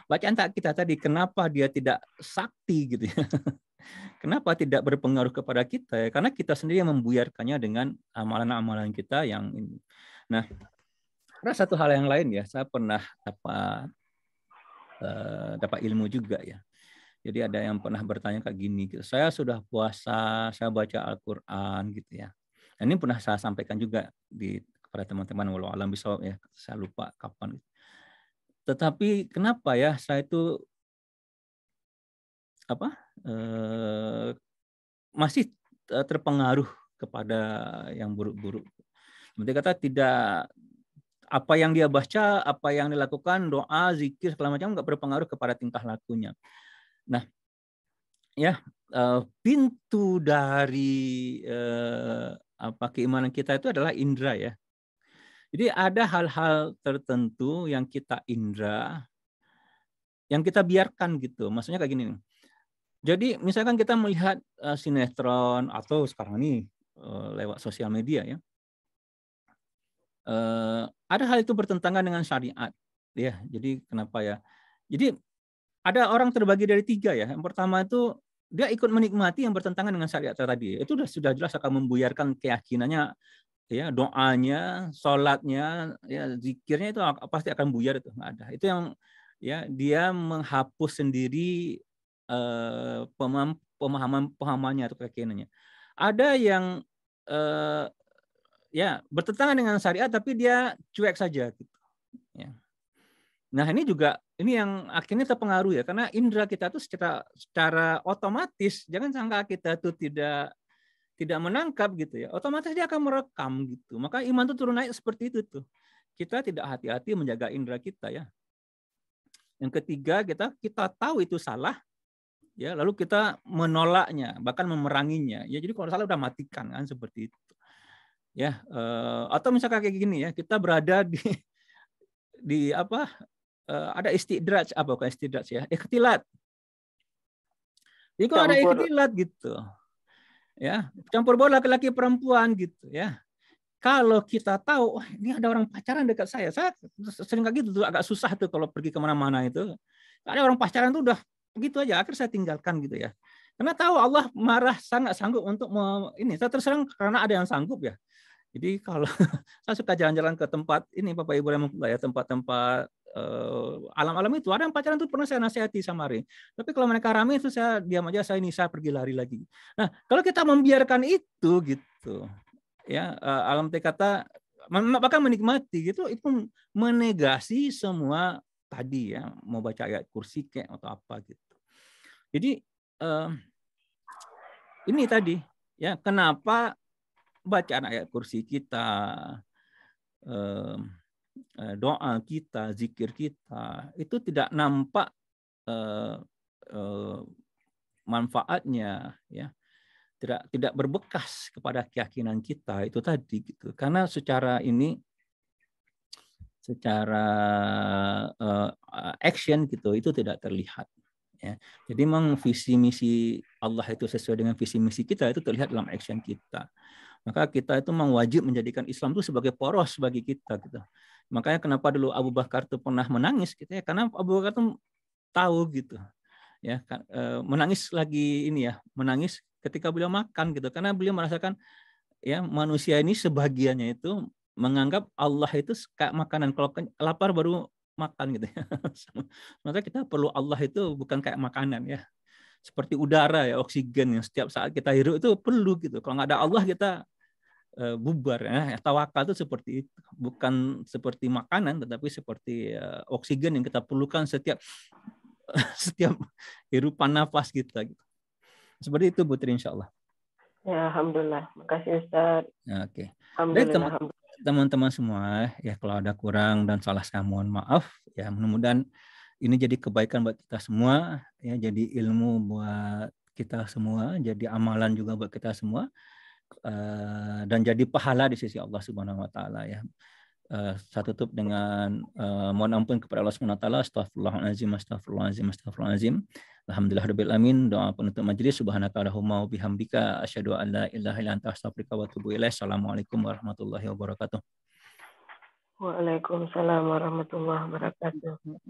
bacaan kita tadi, kenapa dia tidak sakti gitu ya? Kenapa tidak berpengaruh kepada kita? Ya? Karena kita sendiri yang membuyarkannya dengan amalan-amalan kita yang ini. Nah, ada satu hal yang lain ya. Saya pernah dapat ilmu juga ya. Jadi ada yang pernah bertanya kayak gini, gitu. Saya sudah puasa, saya baca Al-Quran gitu ya. Dan ini pernah saya sampaikan juga kepada teman-teman walau alam bisawab ya, saya lupa kapan. Tetapi kenapa ya saya itu masih terpengaruh kepada yang buruk-buruk. Seperti kata tidak apa yang dia baca, apa yang dilakukan, doa, zikir, segala macam nggak berpengaruh kepada tingkah lakunya. Nah, ya pintu dari keimanan kita itu adalah indera ya. Jadi ada hal-hal tertentu yang kita indera, yang kita biarkan gitu. Maksudnya kayak gini nih. Jadi misalkan kita melihat sinetron atau sekarang ini lewat sosial media ya. Ada hal itu bertentangan dengan syariat, ya. Jadi kenapa ya? Jadi ada orang terbagi dari 3 ya. Yang pertama itu dia ikut menikmati yang bertentangan dengan syariat tadi. Itu sudah jelas akan membuyarkan keyakinannya, ya, doanya, sholatnya, ya, zikirnya itu pasti akan buyar itu nggak ada. Itu yang ya dia menghapus sendiri pemahamannya atau keyakinannya. Ada yang ya bertentangan dengan syariat tapi dia cuek saja gitu. Ya. Nah ini juga yang akhirnya terpengaruh ya karena indera kita tuh secara otomatis, jangan sangka kita tuh tidak menangkap gitu ya, otomatis dia akan merekam gitu. Maka iman tuh turun naik seperti itu tuh. Kita tidak hati-hati menjaga indera kita ya. Yang ketiga kita tahu itu salah ya, lalu kita menolaknya bahkan memeranginya ya. Jadi kalau salah udah matikan kan seperti itu. Ya, atau misalkan kayak gini ya, kita berada di ada istidraj, bukan istidraj ya, ikhtilat. Jadi kalau ada ikhtilat gitu, ya, campur baur laki-laki perempuan gitu ya. Kalau kita tahu, ini ada orang pacaran dekat saya sering kayak gitu tuh, agak susah tuh kalau pergi kemana-mana itu. Ada orang pacaran tuh udah begitu aja, akhirnya saya tinggalkan gitu ya. Karena tahu Allah marah, sangat sanggup untuk ini. Saya terserang karena ada yang sanggup ya. Jadi kalau saya suka jalan-jalan ke tempat ini Bapak Ibu ya, tempat-tempat alam-alam itu. Ada yang pacaran itu pernah saya nasihati sama Ari. Tapi kalau mereka rame itu saya diam aja, saya pergi lari lagi. Nah, kalau kita membiarkan itu gitu, ya alam kata bahkan menikmati gitu, itu menegasi semua tadi ya, mau baca ayat kursi kayak atau apa gitu. Jadi ini tadi ya, kenapa bacaan ayat kursi kita, doa kita, zikir kita itu tidak nampak manfaatnya ya, tidak berbekas kepada keyakinan kita itu tadi gitu. Karena secara action gitu itu tidak terlihat ya. Jadi memang visi misi Allah itu sesuai dengan visi misi kita itu terlihat dalam action kita. Maka kita itu memang wajib menjadikan Islam itu sebagai poros bagi kita gitu. Makanya kenapa dulu Abu Bakar itu pernah menangis gitu ya, karena Abu Bakar itu tahu gitu ya, menangis lagi ini ya, menangis ketika beliau makan gitu, karena beliau merasakan ya manusia ini sebagiannya itu menganggap Allah itu kayak makanan, kalau lapar baru makan gitu ya. Maka kita perlu Allah itu bukan kayak makanan ya, seperti udara ya, oksigen yang setiap saat kita hirup itu perlu gitu. Kalau nggak ada Allah kita bubar ya. Tawakal itu seperti itu, bukan seperti makanan tetapi seperti oksigen yang kita perlukan setiap hirupan nafas kita gitu. Seperti itu Putri, insyaallah. Ya, alhamdulillah. Makasih Ustaz. Oke. Alhamdulillah. Teman-teman semua ya, kalau ada kurang dan salah saya mohon maaf ya. Mudah-mudahan ini jadi kebaikan buat kita semua ya, jadi ilmu buat kita semua, jadi amalan juga buat kita semua, dan jadi pahala di sisi Allah Subhanahu wa taala ya. Saya tutup dengan mohon ampun kepada Allah Subhanahu wa taala. Astaghfirullahalazim, astaghfirullahalazim, astaghfirullahalazim. Alhamdulillahirabbil alamin. Doa penutup majelis, subhanakallahumma wa bihamdika asyhadu an la ilaha illa anta astaghfiruka wa atubu ilaik. Assalamualaikum warahmatullahi wabarakatuh. Waalaikumsalam warahmatullahi wabarakatuh.